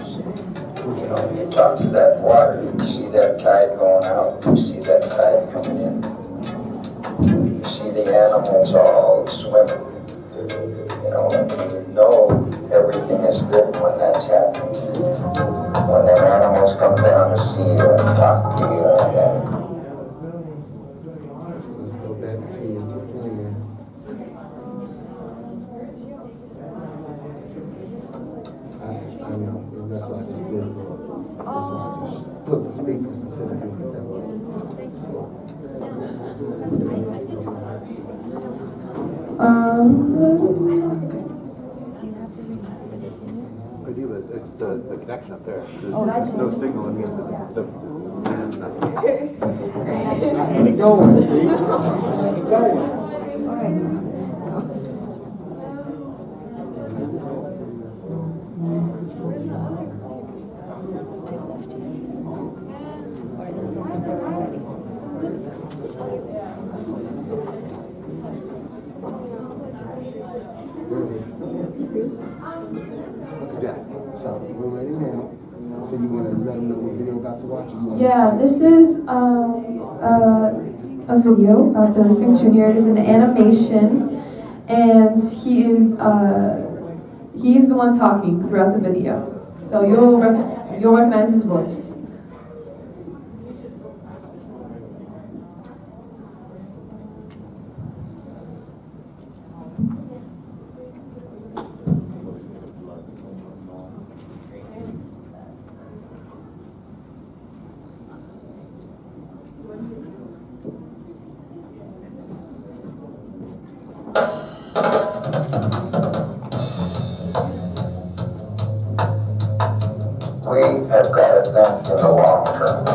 You know, you talk to that water, you see that tide going out, you see that tide coming in. You see the animals all swimming. You know everything is good when that's happening. When the animals come down to see you and talk to you and Let's go back to the plan. I know, that's what I just did. put the speakers instead of doing it that way. I do, but it's the connection up there. There's no signal, it means that And it going, see? It going. Yeah. So we're ready now. So you want to let them know what video about to watch? Yeah, this is a video about Billy Frank Jr. It is an animation, and he's the one talking throughout the video. So you'll recognize his voice. We have got to think in the long term.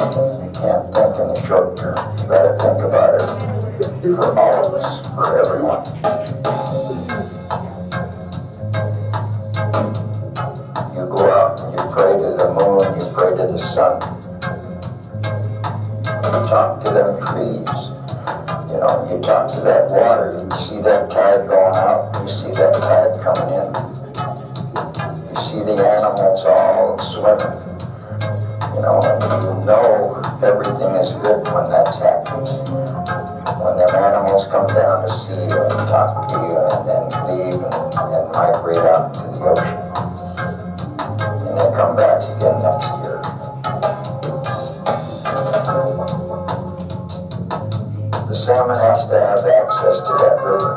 You can't think in the short term. You've got to think about it for all of us, for everyone. You go out and you pray to the moon, you pray to the sun. You talk to them trees. You know, you talk to that water. You see that tide going out, you see that tide coming in. See the animals all swimming, you know, and you know everything is good when that's happening. When them animals come down to see you and talk to you and then leave and migrate out to the ocean. And they come back again next year. The salmon has to have access to that river,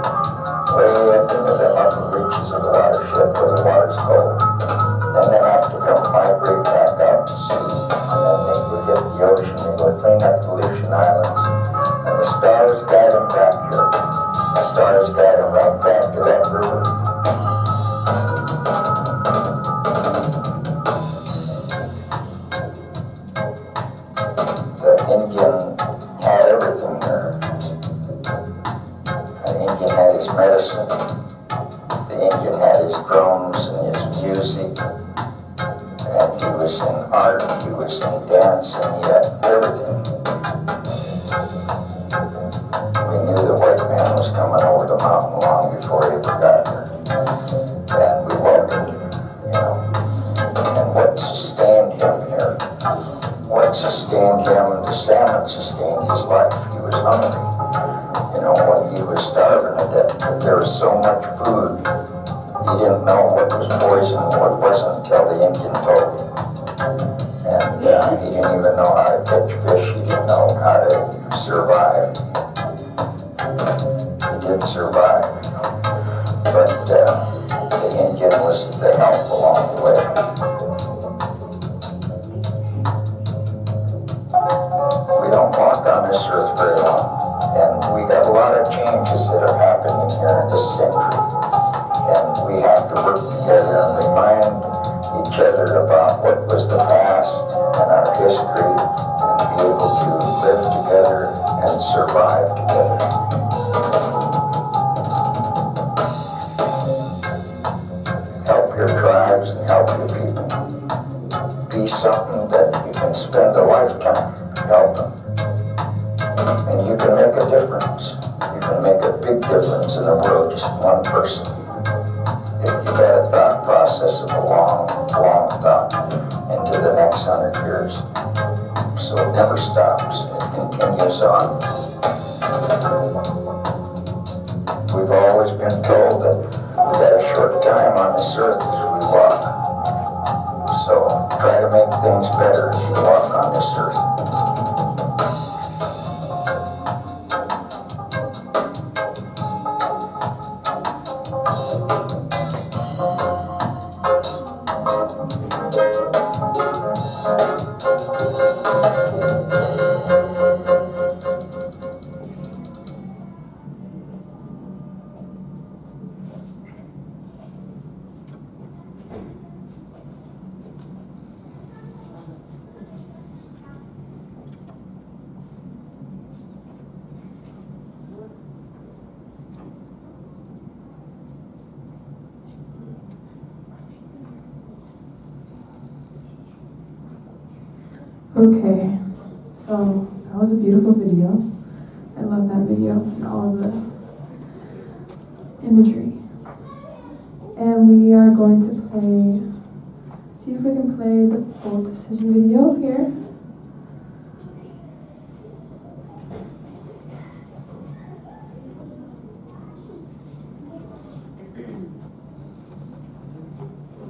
way up into the upper reaches of the watershed where the water's cold. Then they have to come migrate back out to sea. And then they go hit the ocean, they go clean up pollution islands. And the stars guide them back here. The stars guide them right back to that river. The Indian had everything there. The Indian had his medicine. The Indian had his drums and his music. And he was in art, he was in dance, and he had everything. We knew the white man was coming over the mountain long before he ever got here. And we welcomed him, you know. And what sustained him here? What sustained him? The salmon sustained his life. He was hungry. You know, when he was starving to death, but there was so much food. He didn't know what was poison and what wasn't until the Indian told him. And he didn't even know how to catch fish. He didn't know how to survive. He did survive. But the Indian was the help along the way. We don't walk on this earth very long. And we got a lot of changes that are happening here in this century. And we have to work together and remind each other about what was the past and our history and be able to live together and survive together. Help your tribes and help your people. Be something that you can spend a lifetime helping. And you can make a difference. You can make a big difference in the world, just one person. If you got a thought process of a long, long thought into the next 100 years. So it never stops. It continues on. We've always been told that we got a short time on this earth as we walk. So try to make things better as you walk on this earth. Okay, so that was a beautiful video. I love that video and all the imagery. And we are going to see if we can play the full decision video here.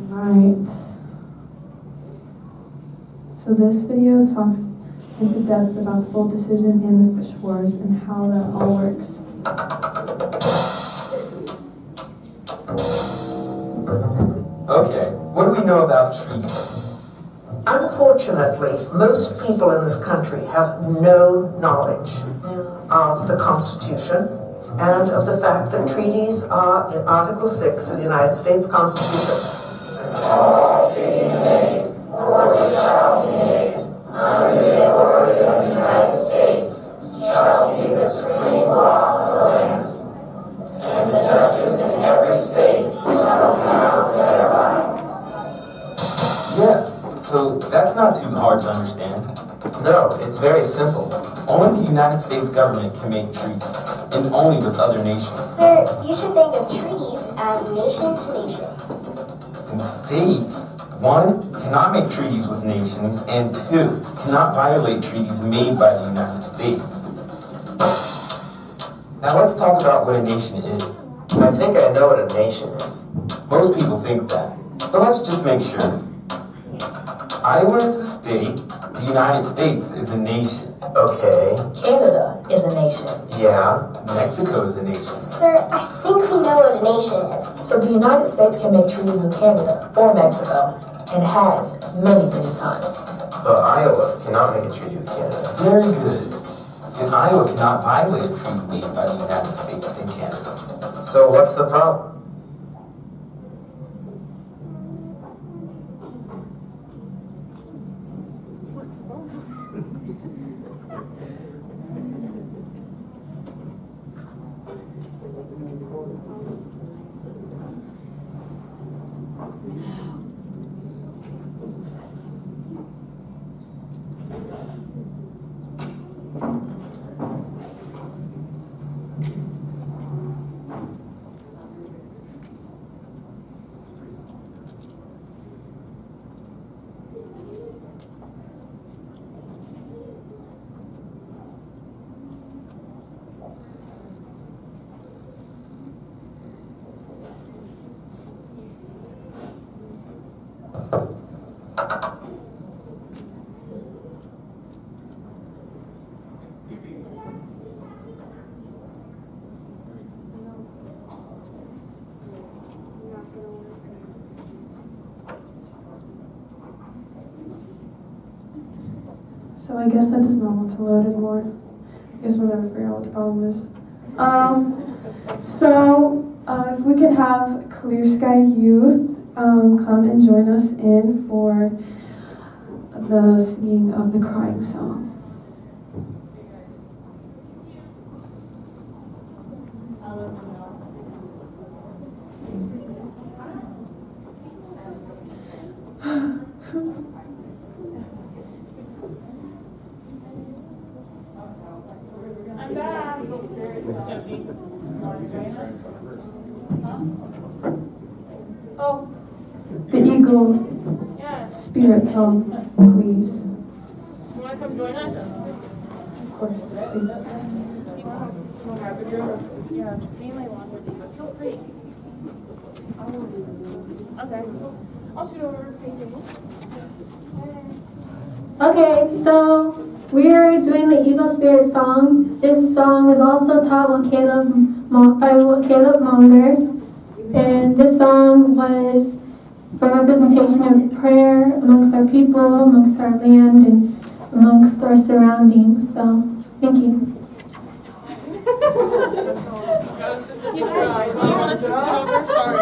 Right. So this video talks into depth about the full decision and the fish wars and how that all works. Okay, what do we know about treaties? Unfortunately, most people in this country have no knowledge of the Constitution and of the fact that treaties are in Article 6 of the United States Constitution. All treaties made, or which shall be made, under the authority of the United States, shall be the supreme law of the land, and the judges in every state shall be bound thereby. Yeah, so that's not too hard to understand. No, it's very simple. Only the United States government can make treaties, and only with other nations. Sir, you should think of treaties as nation to nation. And states, 1, cannot make treaties with nations, and 2, cannot violate treaties made by the United States. Now let's talk about what a nation is. I think I know what a nation is. Most people think that, but let's just make sure. Iowa is a state, the United States is a nation. Okay. Canada is a nation. Yeah, Mexico is a nation. Sir, I think we know what a nation is. So the United States can make treaties with Canada or Mexico, and has many, many times. But Iowa cannot make a treaty with Canada. Very good. And Iowa cannot violate a treaty made by the United States and Canada. So what's the problem? So I guess that does not want to load anymore. I guess we'll never figure out what the problem is. If we could have Clear Sky Youth come and join us in for the singing of the crying song. I'm back. Oh. The Eagle Yeah. Spirit song, please. You want to come join us? Of course. Yeah, mainly along with you, but feel free. Okay. I'll shoot over painting. Okay, so we're doing the Eagle Spirit song. This song was also taught by Caleb Munger. And this song was for representation of prayer amongst our people, amongst our land, and amongst our surroundings. So, thank you. You want us to sit over? Sorry.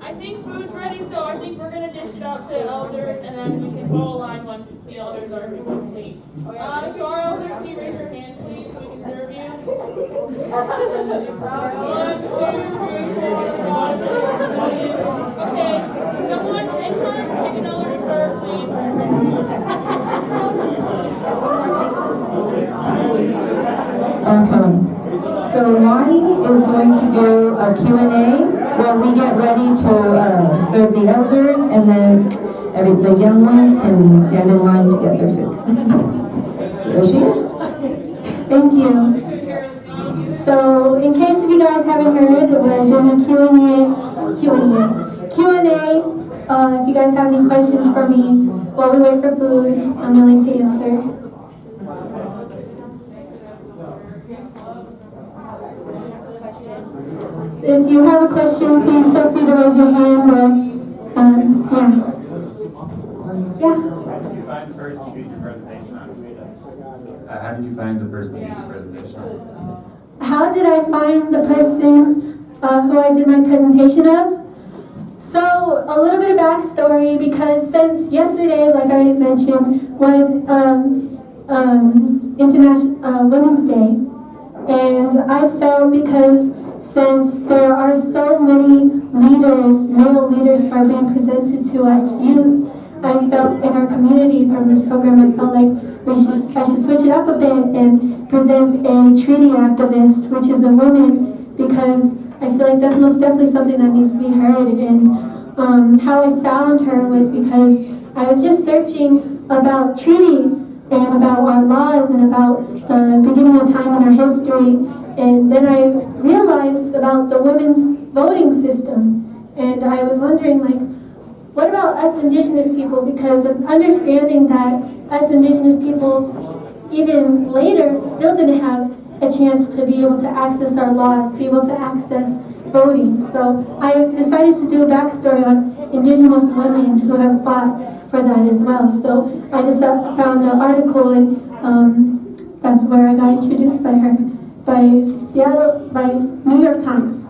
I think food's ready, so I think we're gonna dish it out to elders, and then we can go line once the elders are complete. If you are elder, can you raise your hand, please, so we can serve you? 1, 2, 3, 4, 5. Okay, someone in charge, pick an elder to serve, please. Okay. So Lonnie is going to do a Q&A while we get ready to serve the elders, and then the young ones can stand in line to get their food. Here she is. Thank you. So, in case if you guys haven't heard, we're doing a Q&A. If you guys have any questions for me while we wait for food, I'm willing to answer. If you have a question, please feel free to raise your hand or, How did you find the person to do your presentation on? How did you find the person to do your presentation on? How did I find the person who I did my presentation of? So, a little bit of backstory, because since yesterday, like I mentioned, was International Women's Day, and I felt because since there are so many leaders, male leaders who are being presented to us youth, I felt in our community from this program, I felt like I should switch it up a bit and present a treaty activist, which is a woman, because I feel like that's most definitely something that needs to be heard. And how I found her was because I was just searching about treaty and about our laws and about the beginning of time in our history. And then I realized about the women's voting system. And I was wondering, like, what about us Indigenous people? Because of understanding that us Indigenous people, even later, still didn't have a chance to be able to access our laws, to be able to access voting. So I decided to do a backstory on Indigenous women who have fought for that as well. So I just found an article, and that's where I got introduced by her, by New York Times.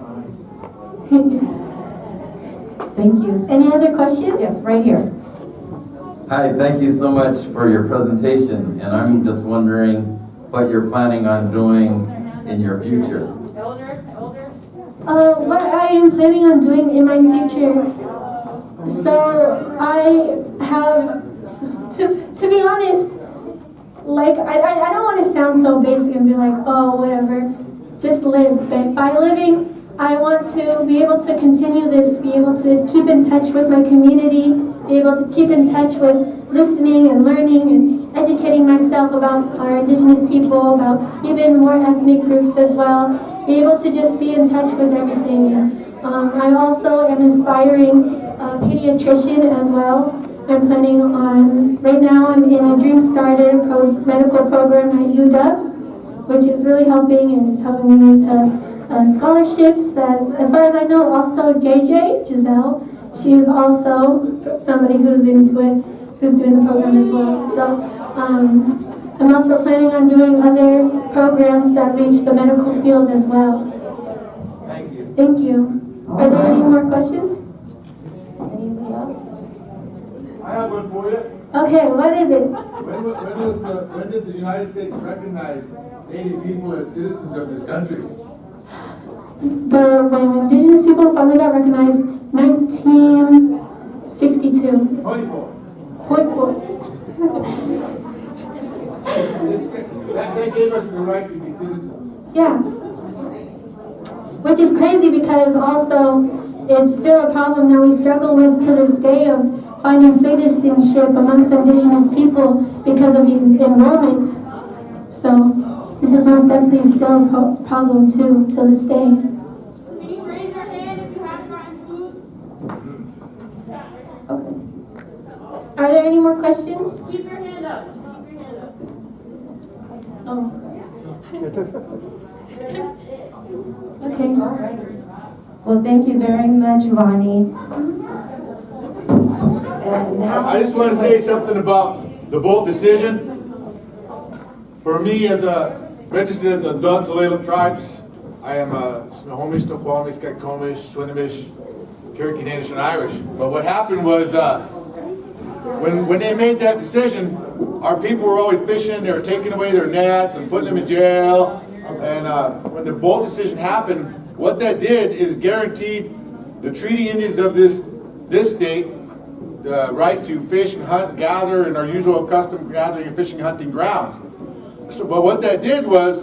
Thank you. Any other questions? Yes, right here. Hi, thank you so much for your presentation, and I'm just wondering what you're planning on doing in your future. What I am planning on doing in my future, so I have, to be honest, like, I don't want to sound so basic and be like, oh, whatever, just live. But by living, I want to be able to continue this, be able to keep in touch with my community, be able to keep in touch with listening and learning and educating myself about our Indigenous people, about even more ethnic groups as well, be able to just be in touch with everything. And I also am inspiring a pediatrician as well. I'm planning on, right now I'm in a Dream Starter medical program at UW, which is really helping, and it's helping me to scholarships. As far as I know, also Giselle, she is also somebody who's into it, who's doing the program as well. So I'm also planning on doing other programs that reach the medical field as well. Thank you. Thank you. Are there any more questions? Anybody else? I have one for you. Okay, what is it? When did the United States recognize Native people as citizens of this country? When Indigenous people finally got recognized, 1962. 24. That gave us the right to be citizens. Yeah. Which is crazy because also it's still a problem that we struggle with to this day of finding citizenship amongst Indigenous people because of enrollment. So this is most definitely still a problem too, to this day. Can you raise your hand if you haven't gotten food? Okay. Are there any more questions? Keep your hand up. Just keep your hand up. Oh. Okay. All right. Well, thank you very much, Lonnie. And now I just want to say something about the Bolt decision. For me, as a registered of the Tulalip tribes, I am a Snohomish, Snoqualmie, Skykomish, Swinomish, Cherokee, Danish, and Irish. But what happened was, when they made that decision, our people were always fishing. They were taking away their nets and putting them in jail. And when the Bolt decision happened, what that did is guaranteed the treaty Indians of this state the right to fish and hunt, gather in our usual custom gathering and fishing hunting grounds. So, but what that did was,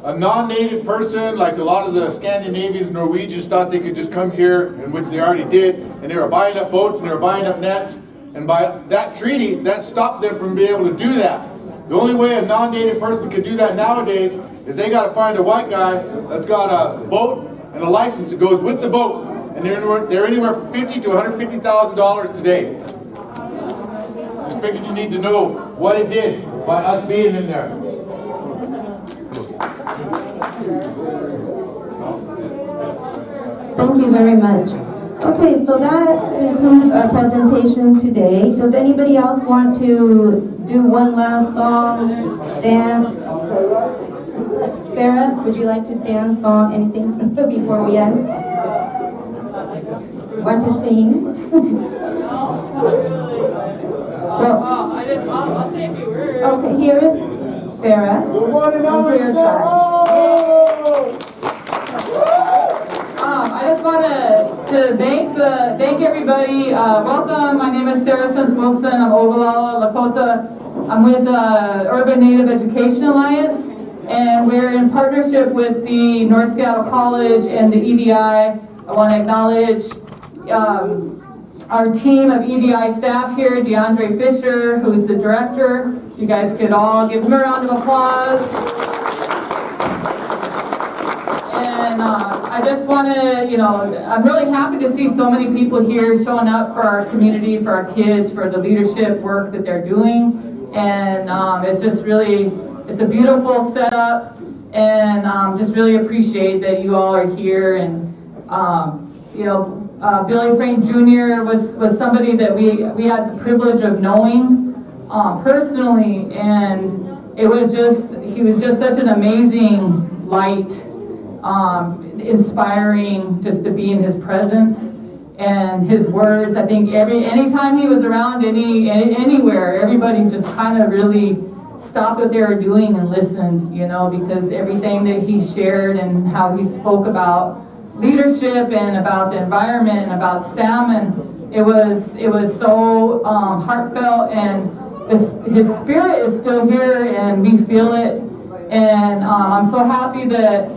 a non-native person, like a lot of the Scandinavians, Norwegians, thought they could just come here, in which they already did, and they were buying up boats and they were buying up nets, and by that treaty, that stopped them from being able to do that. The only way a non-native person could do that nowadays is they got to find a white guy that's got a boat and a license that goes with the boat, and they're anywhere from $50,000 to $150,000 today. Just figured you need to know what it did by us being in there. thank you very much. Okay, so that concludes our presentation today. Does anybody else want to do one last song, dance? Sarah, would you like to dance, song, anything before we end? Want to sing? Well, I'll say a few words. okay, here is Sarah. The one and only Here's Sarah. I just want to thank everybody. Welcome. My name is Sarah Sims Wilson. I'm Oglala, Lakota. I'm with the Urban Native Education Alliance. And we're in partnership with the North Seattle College and the EDI. I want to acknowledge our team of EDI staff here, DeAndre Fisher, who is the director. You guys could all give him a round of applause. And I just want to, I'm really happy to see so many people here showing up for our community, for our kids, for the leadership work that they're doing. And it's just really, it's a beautiful setup. And just really appreciate that you all are here. And, Billy Frank Jr. was somebody that we had the privilege of knowing personally. And it was he was just such an amazing light. Inspiring just to be in his presence and his words. I think anytime he was around anywhere, everybody just kind of really stopped what they were doing and listened, because everything that he shared and how he spoke about leadership and about the environment and about salmon, it was so heartfelt, and his spirit is still here and we feel it. And I'm so happy that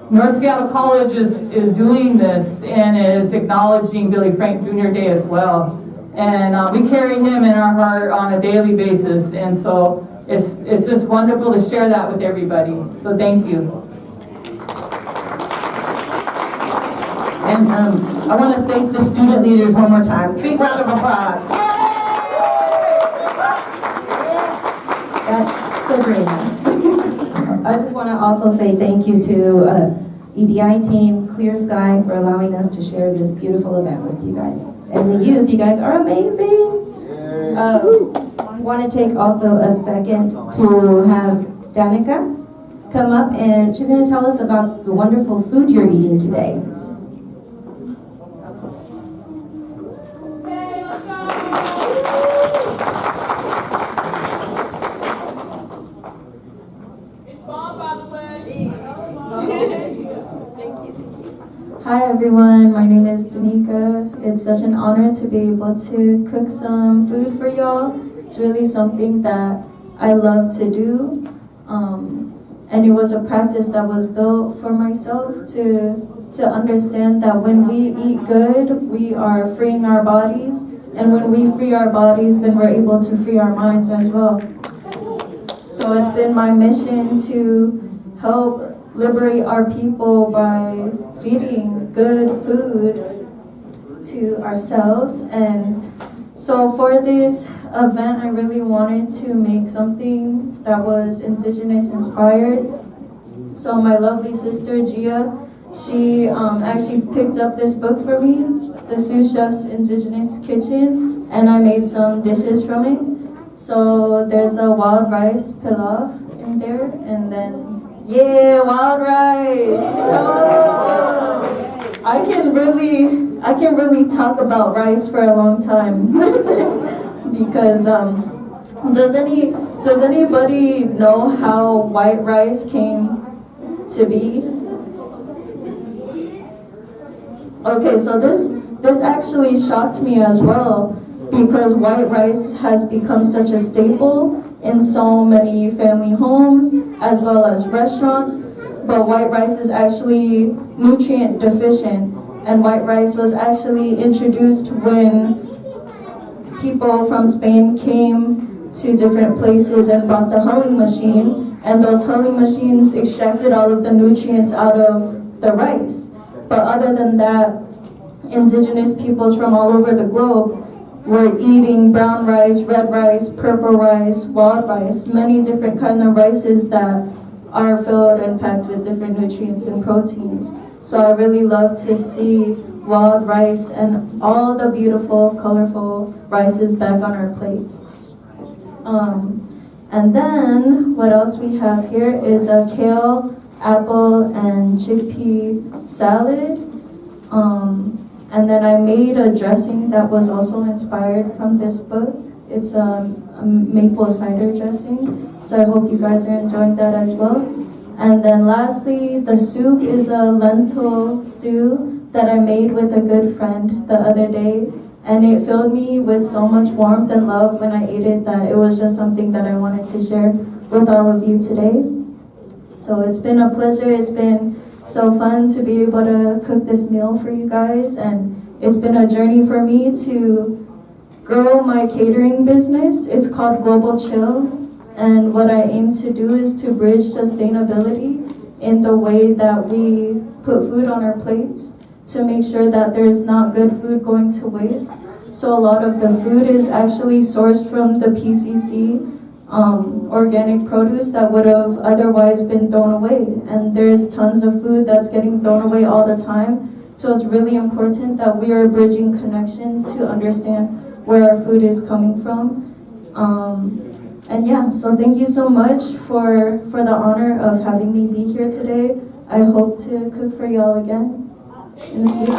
North Seattle College is doing this and is acknowledging Billy Frank Jr. Day as well. And we carry him in our heart on a daily basis. And so it's just wonderful to share that with everybody. So thank you. And I want to thank the student leaders one more time. Big round of applause. That's so great. I just want to also say thank you to EDI team, Clear Sky, for allowing us to share this beautiful event with you guys. And the youth, you guys are amazing. Want to take also a second to have Danica come up, and she's going to tell us about the wonderful food you're eating today. Hi everyone, my name is Danica. It's such an honor to be able to cook some food for y'all. It's really something that I love to do. And it was a practice that was built for myself to understand that when we eat good, we are freeing our bodies. And when we free our bodies, then we're able to free our minds as well. So it's been my mission to help liberate our people by feeding good food to ourselves. And so for this event, I really wanted to make something that was Indigenous inspired. So my lovely sister Gia, she actually picked up this book for me, The Sous Chef's Indigenous Kitchen, and I made some dishes from it. So there's a wild rice pilaf in there, and then wild rice. Oh, I can really talk about rice for a long time because does anybody know how white rice came to be? Okay, so this actually shocked me as well, because white rice has become such a staple in so many family homes as well as restaurants, but white rice is actually nutrient deficient, and white rice was actually introduced when people from Spain came to different places and brought the hulling machine, and those hulling machines extracted all of the nutrients out of the rice. But other than that, indigenous peoples from all over the globe were eating brown rice, red rice, purple rice, wild rice, many different kind of rices that are filled and packed with different nutrients and proteins. So I really love to see wild rice and all the beautiful, colorful rices back on our plates. And then what else we have here is a kale, apple, and chickpea salad. And then I made a dressing that was also inspired from this book. It's a maple cider dressing, so I hope you guys are enjoying that as well. And then lastly, the soup is a lentil stew that I made with a good friend the other day, and it filled me with so much warmth and love when I ate it that it was just something that I wanted to share with all of you today. So it's been a pleasure. It's been so fun to be able to cook this meal for you guys, and it's been a journey for me to grow my catering business. It's called Global Chill, and what I aim to do is to bridge sustainability in the way that we put food on our plates to make sure that there's not good food going to waste. So a lot of the food is actually sourced from the PCC organic produce that would have otherwise been thrown away. And there's tons of food that's getting thrown away all the time. So it's really important that we are bridging connections to understand where our food is coming from. And yeah, so thank you so much for the honor of having me be here today. I hope to cook for y'all again in the future.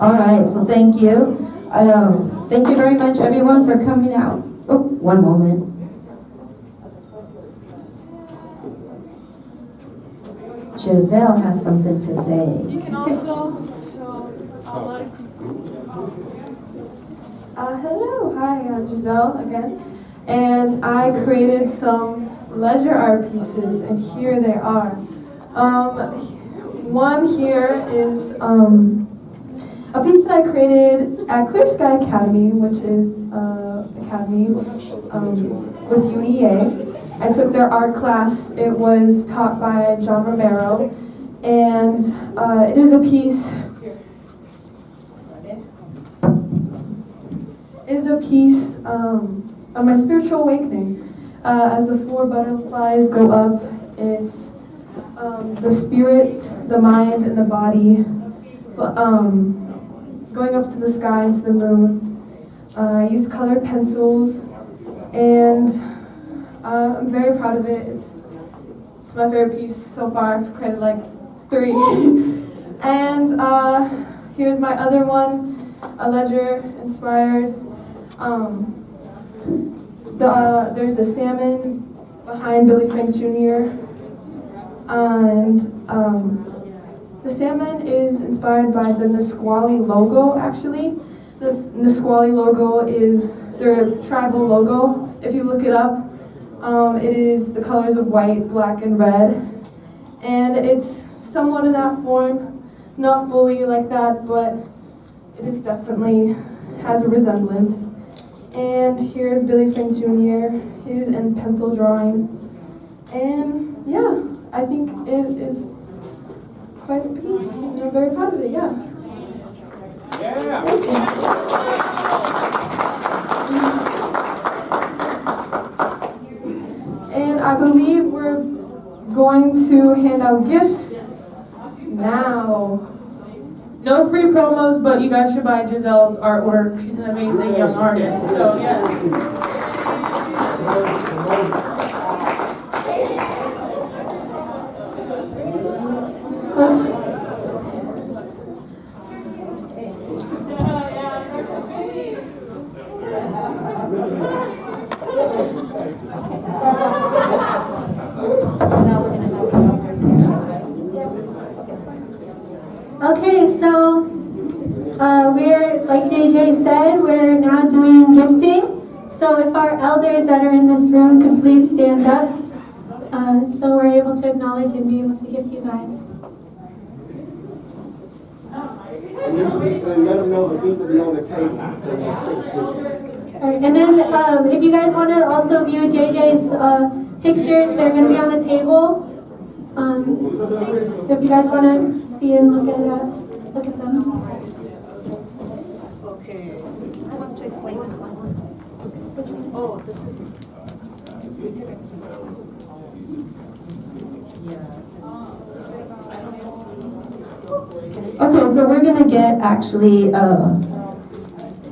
All right, so thank you. Thank you very much, everyone, for coming out. Oh, one moment. Giselle has something to say. You can also hello, hi, I'm Giselle again, and I created some ledger art pieces, and here they are. One here is a piece that I created at Clear Sky Academy, which is academy with UNEA. I took their art class. It was taught by John Romero, and it is a piece. It is a piece of my spiritual awakening. As the 4 butterflies go up, it's the spirit, the mind, and the body going up to the sky, to the moon. I used colored pencils, and I'm very proud of it. It's my favorite piece so far. I've created like 3. And here's my other one, a ledger inspired. There's a salmon behind Billy Frank Jr. And the salmon is inspired by the Nisqually logo, actually. This Nisqually logo is their tribal logo. If you look it up, it is the colors of white, black, and red. And it's somewhat in that form, not fully like that, but it is definitely has a resemblance. And here's Billy Frank Jr. He's in pencil drawing. And yeah, I think it is quite a piece, and I'm very proud of it, yeah. Thank you. And I believe we're going to hand out gifts now. No free promos, but you guys should buy Giselle's artwork. She's an amazing young artist, so yes. Okay, so we're, like JJ said, we're now doing gifting. So if our elders that are in this room can please stand up, so we're able to acknowledge and be able to gift you guys. And let them know that these will be on the table. Alright, and then if you guys want to also view JJ's pictures, they're going to be on the table. So if you guys want to see and look at that, look at them. Okay. Who wants to explain that one? Oh, this is. Okay, so we're going to get actually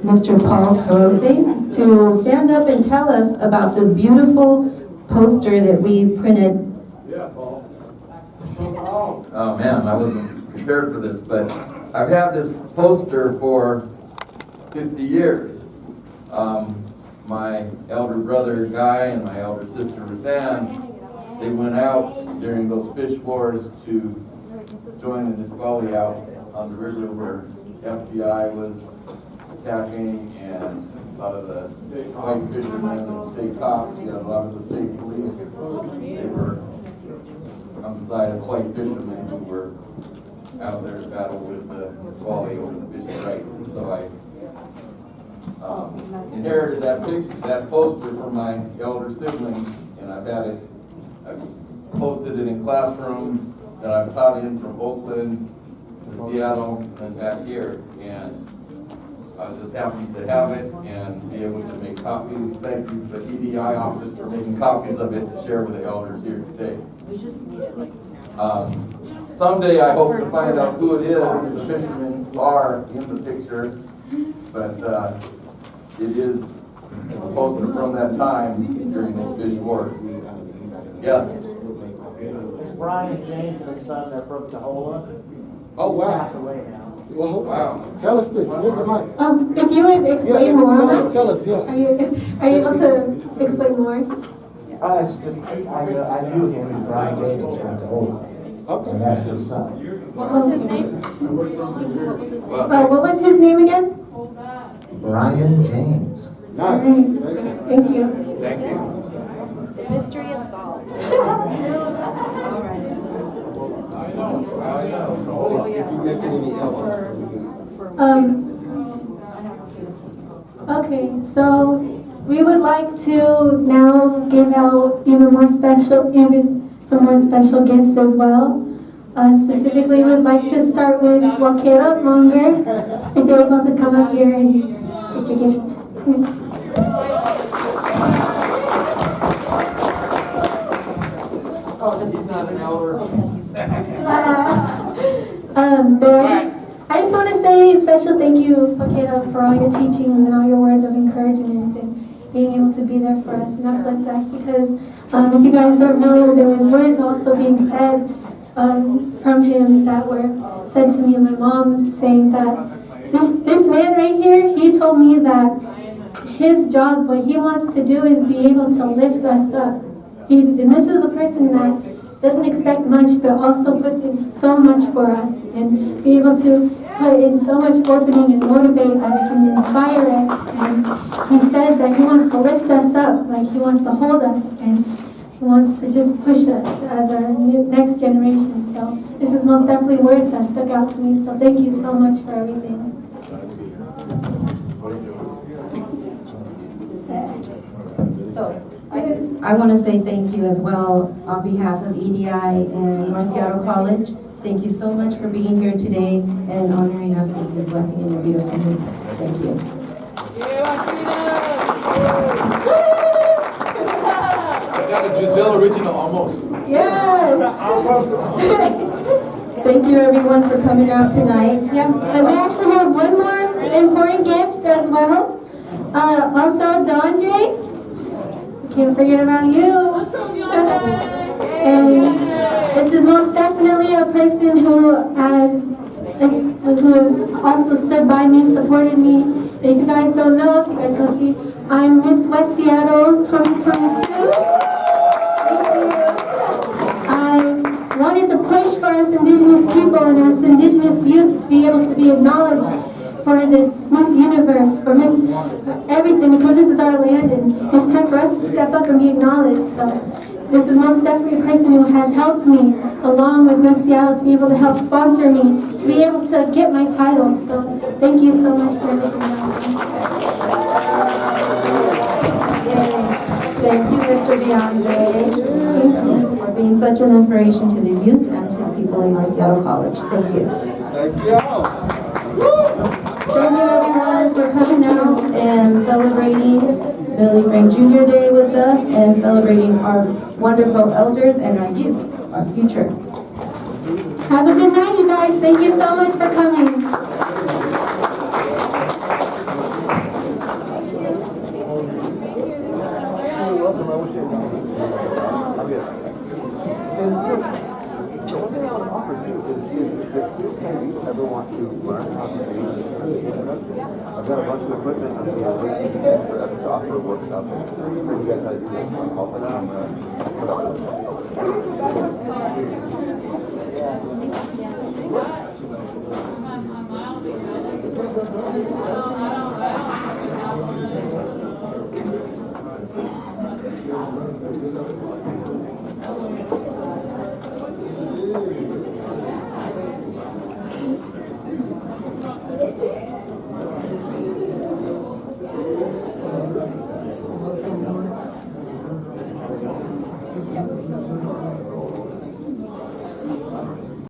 Mr. Paul Carose to stand up and tell us about this beautiful poster that we printed. Oh man, I wasn't prepared for this, but I've had this poster for 50 years. My elder brother Guy and my elder sister Rathan, they went out during those fish wars to join the Nisqually out on the river where FBI was attacking, and lot of the white fishermen and state cops, you got a lot of the state police. They were on the side of white fishermen who were out there to battle with the Nisqually over the fishing rights. And so I inherited that poster from my elder siblings, and I've posted it in classrooms that I've taught in from Oakland to Seattle and back here. And I was just happy to have it and be able to make copies. Thank you to the EDI office for making copies of it to share with the elders here today. We just need it like Someday I hope to find out who it is the fishermen are in the picture, but it is a poster from that time during these fish wars. Yes? It's Brian James and his son that broke the hole up. Oh, wow. He's passed away now. Well, wow. Tell us this. Where's the mic? If you would explain more, Tell us, yeah. are you able to explain more? I knew him as Brian James is from the hole. Okay. And that's his son. What was his name? What was his name? What was his name again? Brian James. Nice. Thank you. Thank you. The mystery is solved. All right. If you missed any elders. Okay, so we would like to now give out even some more special gifts as well. Specifically, we'd like to start with Wakera Longer. If you're able to come up here and get your gift. Oh, this is not an elder. I just want to say a special thank you, Wakera, for all your teachings and all your words of encouragement and being able to be there for us and uplift us. Because if you guys don't know, there was words also being said from him that were said to me and my mom, saying that this man right here, he told me that his job, what he wants to do is be able to lift us up. And this is a person that doesn't expect much, but also puts in so much for us and be able to put in so much opening and motivate us and inspire us. And he said that he wants to lift us up, like he wants to hold us, and he wants to just push us as our next generation. So this is most definitely words that stuck out to me. So thank you so much for everything. So I want to say thank you as well on behalf of EDI and North Seattle College. Thank you so much for being here today and honoring us with your blessing and your beautiful music. Thank you. I got a Giselle original almost. Yes! Thank you everyone for coming out tonight. Yep. And we actually have one more important gift as well. Also, Dondre. Can't forget about you. And this is most definitely a person who has also stood by me, supported me. And if you guys don't know, if you guys don't see, I'm Miss West Seattle 2022. I wanted to push for us Indigenous people and us Indigenous youth to be able to be acknowledged for this Miss Universe, for Miss everything, because this is our land and it's time for us to step up and be acknowledged. So this is most definitely a person who has helped me, along with North Seattle, to be able to help sponsor me, to be able to get my title. So thank you so much for everything. Thank you, Mr. DeAndre, for being such an inspiration to the youth and to the people in North Seattle College. Thank you. Thank you. Thank you everyone for coming out and celebrating Billy Frank Jr. Day with us and celebrating our wonderful elders and our youth, our future. Have a good night, you guys. Thank you so much for coming. Ever want to learn how to do I've got a bunch of equipment I'm waiting for to offer workshops. You guys how to do this. I'll put it on